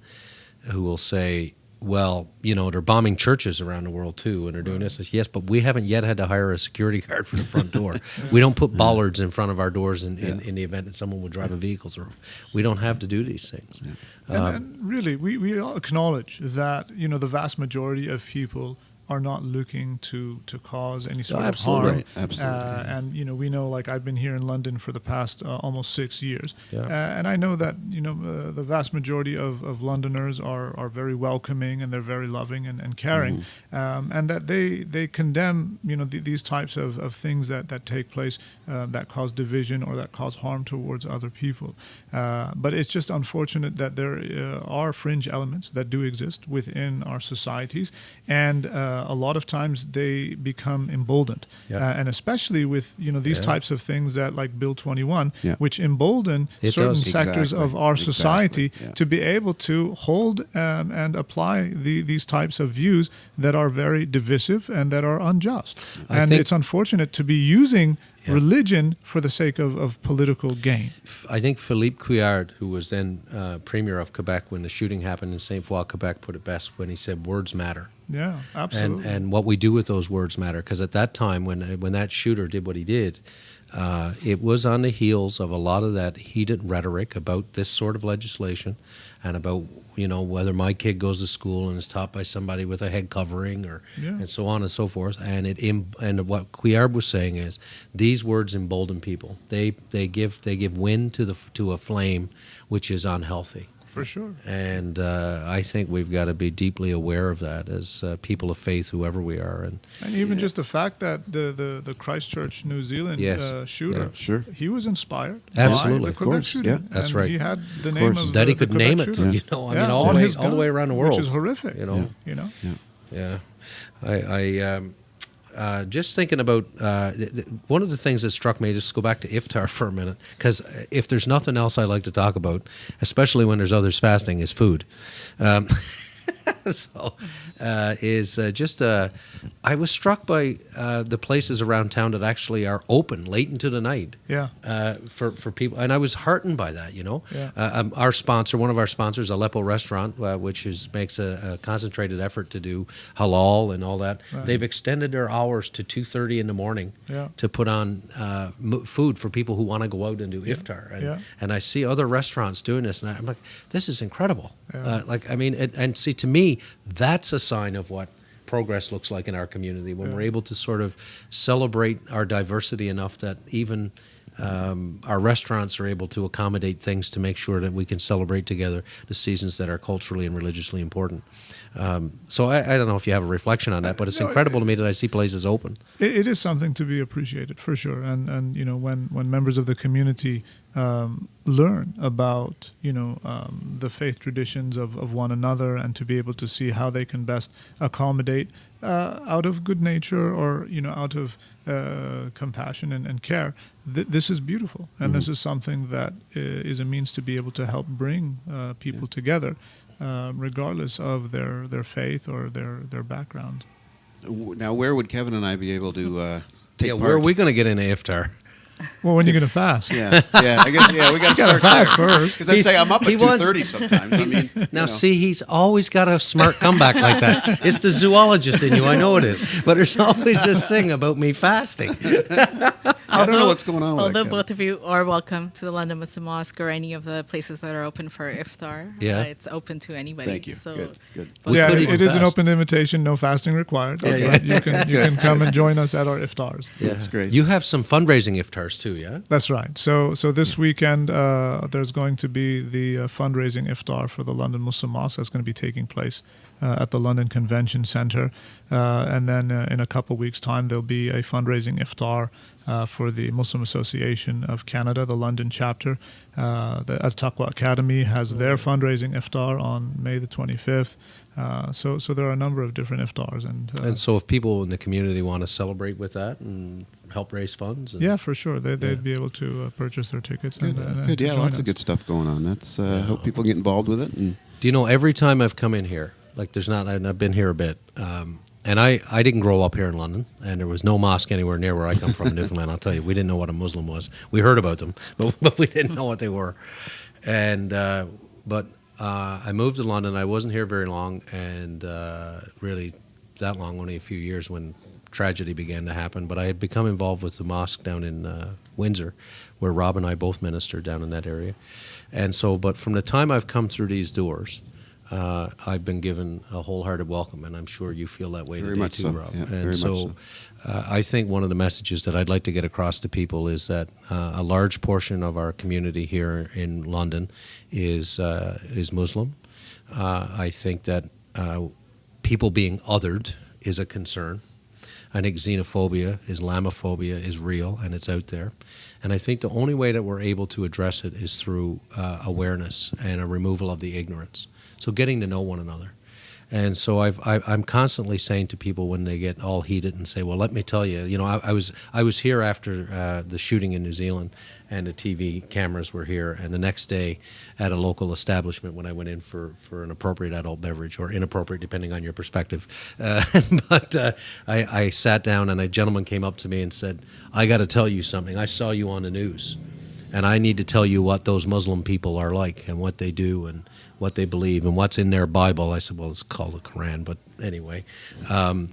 Speaker 3: who will say, well, you know, they're bombing churches around the world too, and they're doing this. I say, yes, but we haven't yet had to hire a security guard for the front door. We don't put bollards in front of our doors in the event that someone would drive a vehicle through. We don't have to do these things.
Speaker 5: And really, we all acknowledge that, you know, the vast majority of people are not looking to cause any sort of
Speaker 3: absolutely.
Speaker 5: harm.
Speaker 2: Right, absolutely.
Speaker 5: And, you know, we know, like, I've been here in London for the past almost 6 years.
Speaker 3: Yeah.
Speaker 5: And I know that, you know, the vast majority of Londoners are very welcoming, and they're very loving and caring. And that they condemn, you know, these types of things that take place that cause division or that cause harm towards other people. But it's just unfortunate that there are fringe elements that do exist within our societies. And a lot of times they become emboldened,
Speaker 3: Yeah.
Speaker 5: and especially with, you know, these
Speaker 3: Yeah.
Speaker 5: types of things that, like Bill 21,
Speaker 2: Yeah.
Speaker 5: which embolden
Speaker 3: It
Speaker 5: certain
Speaker 3: does.
Speaker 5: sectors of our
Speaker 2: Exactly.
Speaker 5: society
Speaker 2: Yeah.
Speaker 5: to be able to hold and apply these types of views that are very divisive and that are unjust.
Speaker 3: I
Speaker 5: And
Speaker 3: think-
Speaker 5: it's unfortunate to be using
Speaker 3: Yeah.
Speaker 5: religion for the sake of political gain.
Speaker 3: I think Philippe Couillard, who was then Premier of Quebec when the shooting happened in Saint Foy, Quebec, put it best when he said, words matter.
Speaker 5: Yeah, absolutely.
Speaker 3: And what we do with those words matter, because at that time when that shooter did what he did, it was on the heels of a lot of that heated rhetoric about this sort of legislation and about, you know, whether my kid goes to school and is taught by somebody with a head covering or
Speaker 5: Yeah.
Speaker 3: and so on and so forth. And and what Couillard was saying is these words embolden people. They give wind to a flame which is unhealthy.
Speaker 5: For sure.
Speaker 3: And I think we've got to be deeply aware of that as people of faith, whoever we are.
Speaker 5: And even just the fact that the Christchurch, New Zealand
Speaker 3: Yes.
Speaker 5: shooter,
Speaker 3: Yeah.
Speaker 2: Sure.
Speaker 5: he was inspired
Speaker 3: Absolutely.
Speaker 5: by the
Speaker 3: Of
Speaker 5: Quebec
Speaker 2: course.
Speaker 5: shooting.
Speaker 2: Yeah.
Speaker 3: That's
Speaker 5: And
Speaker 3: right.
Speaker 5: He had the
Speaker 2: Of
Speaker 5: name
Speaker 2: course.
Speaker 5: of
Speaker 3: that he
Speaker 5: the
Speaker 3: could
Speaker 5: Quebec
Speaker 3: name it,
Speaker 5: shooter.
Speaker 3: you know, I
Speaker 5: Yeah,
Speaker 3: mean,
Speaker 5: on
Speaker 3: all
Speaker 5: his
Speaker 3: the way
Speaker 5: gun,
Speaker 3: around the world.
Speaker 5: which is horrific.
Speaker 3: You know,
Speaker 5: You know.
Speaker 3: yeah. I just thinking about one of the things that struck me, just go back to iftar for a minute, because if there's nothing else I like to talk about, especially when there's others fasting, is food. I was struck by the places around town that actually are open late into the night.
Speaker 5: Yeah.
Speaker 3: For people, and I was heartened by that. You know,
Speaker 5: Yeah.
Speaker 3: our sponsor, one of our sponsors, Aleppo Restaurant, which makes a concentrated effort to do halal and all that.
Speaker 5: Right.
Speaker 3: They've extended their hours to 2:30 in the morning
Speaker 5: Yeah.
Speaker 3: to put on food for people who want to go out and do iftar. And,
Speaker 5: Yeah.
Speaker 3: and I see other restaurants doing this, and I'm like, this is incredible.
Speaker 5: Yeah.
Speaker 3: And see, to me, that's a sign of what progress looks like in our community when
Speaker 5: Yeah.
Speaker 3: we're able to sort of celebrate our diversity enough that even our restaurants are able to accommodate things to make sure that we can celebrate together the seasons that are culturally and religiously important. So I don't know if you have a reflection on that, but it's
Speaker 5: No,
Speaker 3: incredible to me that I see places open.
Speaker 5: It is something to be appreciated, for sure. And you know, when members of the community learn about the faith traditions of one another, and to be able to see how they can best accommodate out of good nature, or out of compassion and care. This is beautiful, and this is something that is a means to be able to help bring people together, regardless of their faith or their background.
Speaker 2: Now, where would Kevin and I be able to take part?
Speaker 3: where are we going to get an iftar?
Speaker 5: Well, when are you going to fast?
Speaker 2: Yeah, I guess we got to start
Speaker 5: fast
Speaker 2: there.
Speaker 5: first.
Speaker 2: Because I say I'm up at
Speaker 3: He was-
Speaker 2: 2:30 sometimes. I mean,
Speaker 3: Now, see, he's always got a smart comeback like that. It's the zoologist in you, I know it is. But there's always this thing about me fasting.
Speaker 2: I don't know what's going on with
Speaker 6: Although
Speaker 2: that.
Speaker 6: both of you are welcome to the London Muslim Mosque or any of the places that are open for iftar.
Speaker 3: Yeah.
Speaker 6: It's open to anybody.
Speaker 2: Thank you.
Speaker 6: So
Speaker 2: Good.
Speaker 3: We
Speaker 5: Yeah,
Speaker 3: could even
Speaker 5: it is an
Speaker 3: fast.
Speaker 5: open invitation, no fasting required.
Speaker 3: Yeah,
Speaker 5: But you can come and join us at our iftars.
Speaker 2: That's great.
Speaker 3: You have some fundraising iftars too, yeah?
Speaker 5: That's right. So this weekend there's going to be the fundraising iftar for the London Muslim Mosque. That's going to be taking place at the London Convention Centre, and then in a couple of weeks' time there'll be a fundraising iftar for the Muslim Association of Canada, the London chapter. The Twakkal Academy has their fundraising iftar on May the 25th. So there are a number of different iftars,
Speaker 3: And so if people in the community want to celebrate with that and help raise funds.
Speaker 5: yeah, for sure, they'd be able to purchase their tickets.
Speaker 2: Good.
Speaker 5: And
Speaker 2: Yeah,
Speaker 5: join
Speaker 2: lots
Speaker 5: us.
Speaker 2: of good stuff going on. That's hope people get involved with it. And
Speaker 3: Do you know, every time I've come in here, like and I've been here a bit, and I didn't grow up here in London, and there was no mosque anywhere near where I come from in Newfoundland. I'll tell you, we didn't know what a Muslim was. We heard about them, but we didn't know what they were. And but I moved to London. I wasn't here very long, and really that long, only a few years when tragedy began to happen. But I had become involved with the mosque down in Windsor, where Rob and I both ministered down in that area. And so, but from the time I've come through these doors, I've been given a wholehearted welcome, and I'm sure you feel that way
Speaker 2: Very
Speaker 3: today
Speaker 2: much
Speaker 3: too,
Speaker 2: so.
Speaker 3: Rob.
Speaker 2: Yeah,
Speaker 3: and
Speaker 2: very much so.
Speaker 3: I think one of the messages that I'd like to get across to people is that a large portion of our community here in London is Muslim. I think that people being othered is a concern. I think xenophobia, Islamophobia is real, and it's out there. And I think the only way that we're able to address it is through awareness and a removal of the ignorance. So getting to know one another. And so I'm constantly saying to people when they get all heated and say, well, let me tell you, I was here after the shooting in New Zealand, and the TV cameras were here, and the next day at a local establishment when I went in for an appropriate adult beverage, or inappropriate depending on your perspective. But I sat down, and a gentleman came up to me and said, I got to tell you something. I saw you on the news, and I need to tell you what those Muslim people are like and what they do and what they believe and what's in their Bible. I said, well, it's called the Quran, but anyway. I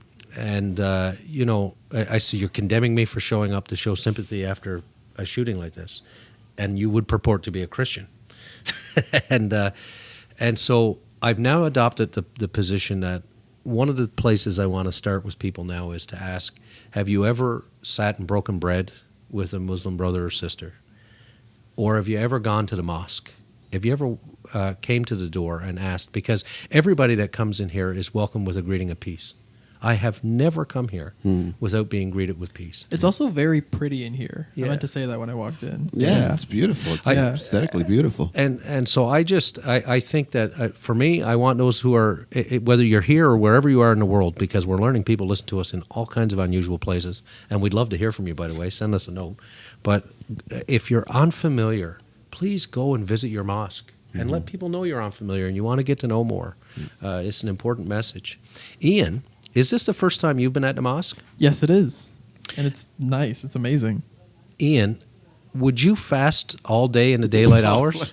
Speaker 3: see you're condemning me for showing up to show sympathy after a shooting like this, and you would purport to be a Christian. and so I've now adopted the position that one of the places I want to start with people now is to ask, have you ever sat and broken bread with a Muslim brother or sister? Or have you ever gone to the mosque? Have you ever came to the door and asked? Because everybody that comes in here is welcome with a greeting of peace. I have never come here without being greeted with peace.
Speaker 4: It's also very pretty in here.
Speaker 3: Yeah.
Speaker 4: I meant to say that when I walked in.
Speaker 2: yeah, it's beautiful. It's aesthetically beautiful.
Speaker 3: And so I think that for me, I want those who are, whether you're here or wherever you are in the world, because we're learning people listen to us in all kinds of unusual places, and we'd love to hear from you, by the way. Send us a note. But if you're unfamiliar, please go and visit your mosque and let people know you're unfamiliar and you want to get to know more. It's an important message. Iain, is this the first time you've been at the mosque?
Speaker 4: Yes, it is. And it's nice. It's amazing.
Speaker 3: Iain, would you fast all day in the daylight hours?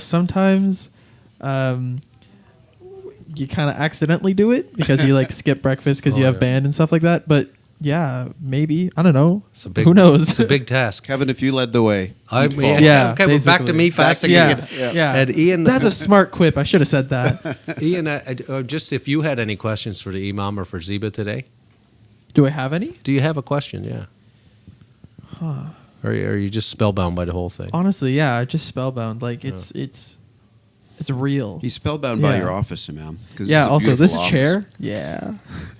Speaker 4: Sometimes you kind of accidentally do it because you skip breakfast because you have band and stuff like that. But yeah, maybe. I don't know. Who knows?
Speaker 3: It's a big task.
Speaker 2: Kevin, if you led the way,
Speaker 3: I
Speaker 2: you'd
Speaker 3: mean,
Speaker 2: follow.
Speaker 4: Yeah,
Speaker 3: okay, well, back to
Speaker 4: basically.
Speaker 3: me fasting.
Speaker 4: Yeah,
Speaker 3: again.
Speaker 4: yeah.
Speaker 3: And Iain,
Speaker 4: That's a smart quip. I should have said that.
Speaker 3: Iain, just if you had any questions for the Imam or for Zeba today,
Speaker 4: Do I have any?
Speaker 3: do you have a question? Yeah. Or are you just spellbound by the whole thing?
Speaker 4: Honestly, yeah, just spellbound. It's It's real.
Speaker 2: He's spellbound by
Speaker 4: Yeah.
Speaker 2: your office, Imam. 'Cause
Speaker 4: Yeah.
Speaker 2: it's a
Speaker 4: Also,
Speaker 2: beautiful
Speaker 4: this
Speaker 2: office.
Speaker 4: chair. Yeah.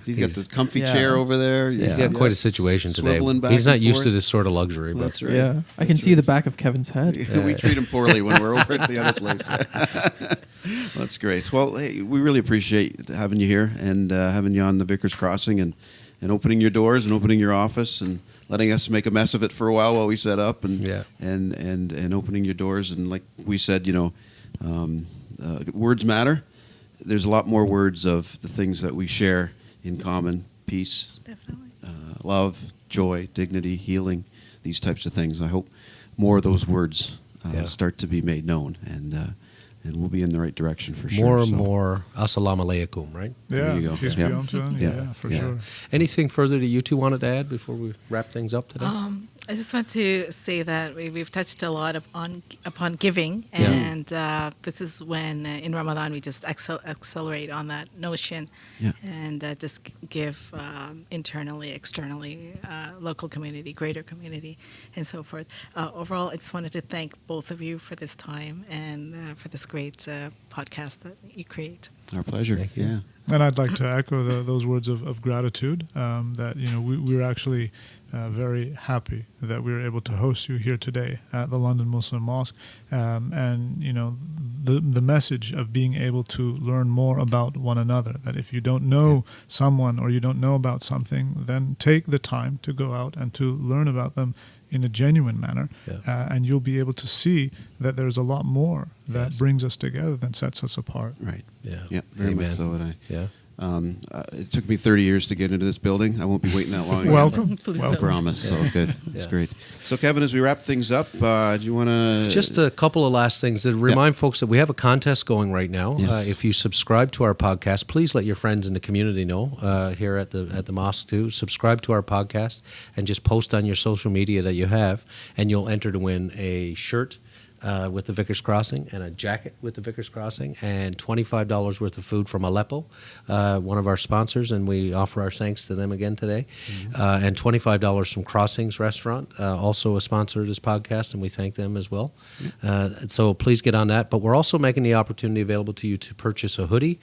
Speaker 2: He's got this comfy
Speaker 4: Yeah.
Speaker 2: chair over there.
Speaker 3: He's got quite a situation today.
Speaker 2: Swiveling back
Speaker 3: He's not
Speaker 2: and
Speaker 3: used to
Speaker 2: forth.
Speaker 3: this sort of luxury. But
Speaker 2: That's right.
Speaker 4: Yeah. I can see the back of Kevin's head.
Speaker 2: We treat him poorly when we're over at the other place. That's great. Well, hey, we really appreciate having you here and having you on the Vickers Crossing and opening your doors and opening your office and letting us make a mess of it for a while we set up and
Speaker 3: Yeah.
Speaker 2: and opening your doors. And like we said, words matter. There's a lot more words of the things that we share in common: peace,
Speaker 6: Definitely.
Speaker 2: love, joy, dignity, healing, these types of things. I hope more of those words start to be made known, and we'll be in the right direction for sure.
Speaker 3: more and
Speaker 2: So,
Speaker 3: more, assalamu alaikum, right?
Speaker 2: There
Speaker 5: Yeah,
Speaker 2: you go.
Speaker 5: peace
Speaker 2: Yeah.
Speaker 5: be unto him.
Speaker 2: Yeah.
Speaker 5: Yeah, for
Speaker 2: Yeah.
Speaker 5: sure.
Speaker 3: Anything further that you two wanted to add before we wrap things up today?
Speaker 6: I just want to say that we've touched a lot upon giving,
Speaker 3: Yeah.
Speaker 6: and this is when in Ramadan we just accelerate on that notion,
Speaker 2: Yeah.
Speaker 6: and just give internally, externally, local community, greater community, and so forth. Overall, I just wanted to thank both of you for this time and for this great podcast that you create.
Speaker 2: Our pleasure.
Speaker 3: Thank you.
Speaker 2: Yeah.
Speaker 5: And I'd like to echo those words of gratitude. That we're actually very happy that we were able to host you here today at the London Muslim Mosque, and the message of being able to learn more about one another. That if you don't know someone or you don't know about something, then take the time to go out and to learn about them in a genuine manner, and you'll be able to see that there's a lot more that brings us together than sets us apart.
Speaker 2: Right.
Speaker 3: Yeah.
Speaker 2: Yeah. Very
Speaker 3: Amen.
Speaker 2: much so. And
Speaker 3: Yeah.
Speaker 2: it took me 30 years to get into this building. I won't be waiting that long. again.
Speaker 5: Welcome.
Speaker 6: Please
Speaker 2: I
Speaker 6: don't.
Speaker 2: promise. So good. That's
Speaker 3: Yeah.
Speaker 2: great. So Kevin, as we wrap things up, do you want to
Speaker 3: Just a couple of last things to remind folks that we have a contest going right now.
Speaker 2: Yes.
Speaker 3: If you subscribe to our podcast, please let your friends in the community know here at the mosque too. Subscribe to our podcast and just post on your social media that you have, and you'll enter to win a shirt with the Vickers Crossing and a jacket with the Vickers Crossing and $25 worth of food from Aleppo, one of our sponsors, and we offer our thanks to them again today. And $25 from Crossings Restaurant, also a sponsor of this podcast, and we thank them as well. So please get on that. But we're also making the opportunity available to you to purchase a hoodie,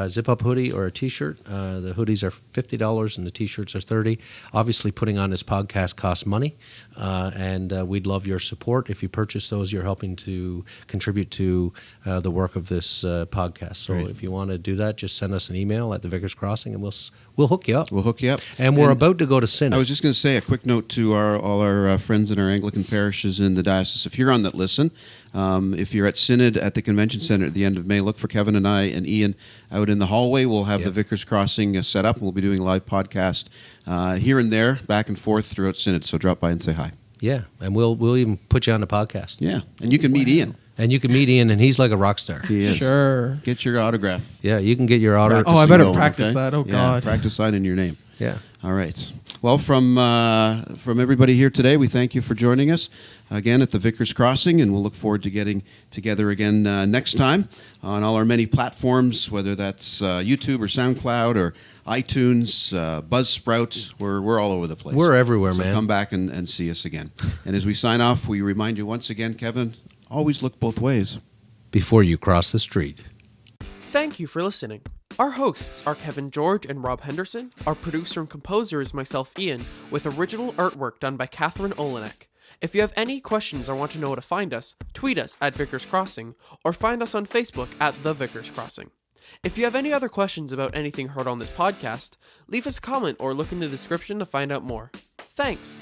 Speaker 3: zip-up hoodie or a T-shirt. The hoodies are $50 and the T-shirts are $30. Obviously, putting on this podcast costs money, and we'd love your support. If you purchase those, you're helping to contribute to the work of this podcast. So if you want to do that, just send us an email at the Vickers Crossing, and we'll hook you up.
Speaker 2: We'll hook you up.
Speaker 3: And we're about to go to Synod.
Speaker 2: I was just going to say a quick note to all our friends in our Anglican parishes in the diocese of Huron that listen. If you're at Synod at the Convention Center at the end of May, look for Kevin and I and Iain out in the hallway. We'll have the Vickers Crossing set up, and we'll be doing a live podcast here and there, back and forth throughout Synod. So drop by and say hi.
Speaker 3: Yeah, and we'll even put you on the podcast.
Speaker 2: Yeah, and you can meet Iain.
Speaker 3: And you can meet Iain, and he's like a rock star.
Speaker 2: He is.
Speaker 4: Sure.
Speaker 2: Get your autograph.
Speaker 3: Yeah, you can get your autograph.
Speaker 4: Oh, I better
Speaker 2: Going,
Speaker 4: practice
Speaker 2: okay?
Speaker 4: that. Oh,
Speaker 2: Yeah,
Speaker 4: God.
Speaker 2: practice signing your name.
Speaker 3: Yeah.
Speaker 2: All right. Well, from everybody here today, we thank you for joining us again at the Vickers Crossing, and we'll look forward to getting together again next time on all our many platforms, whether that's YouTube or SoundCloud or iTunes, Buzzsprout. We're all over the place.
Speaker 3: We're everywhere,
Speaker 2: so
Speaker 3: man.
Speaker 2: come back and see us again. And as we sign off, we remind you once again, Kevin, always look both ways.
Speaker 3: Before you cross the street.
Speaker 1: Thank you for listening. Our hosts are Kevin George and Rob Henderson. Our producer and composer is myself, Iain, with original artwork done by Catherine Olenek. If you have any questions or want to know how to find us, tweet us at Vickers Crossing or find us on Facebook at The Vickers Crossing. If you have any other questions about anything heard on this podcast, leave us a comment or look in the description to find out more. Thanks!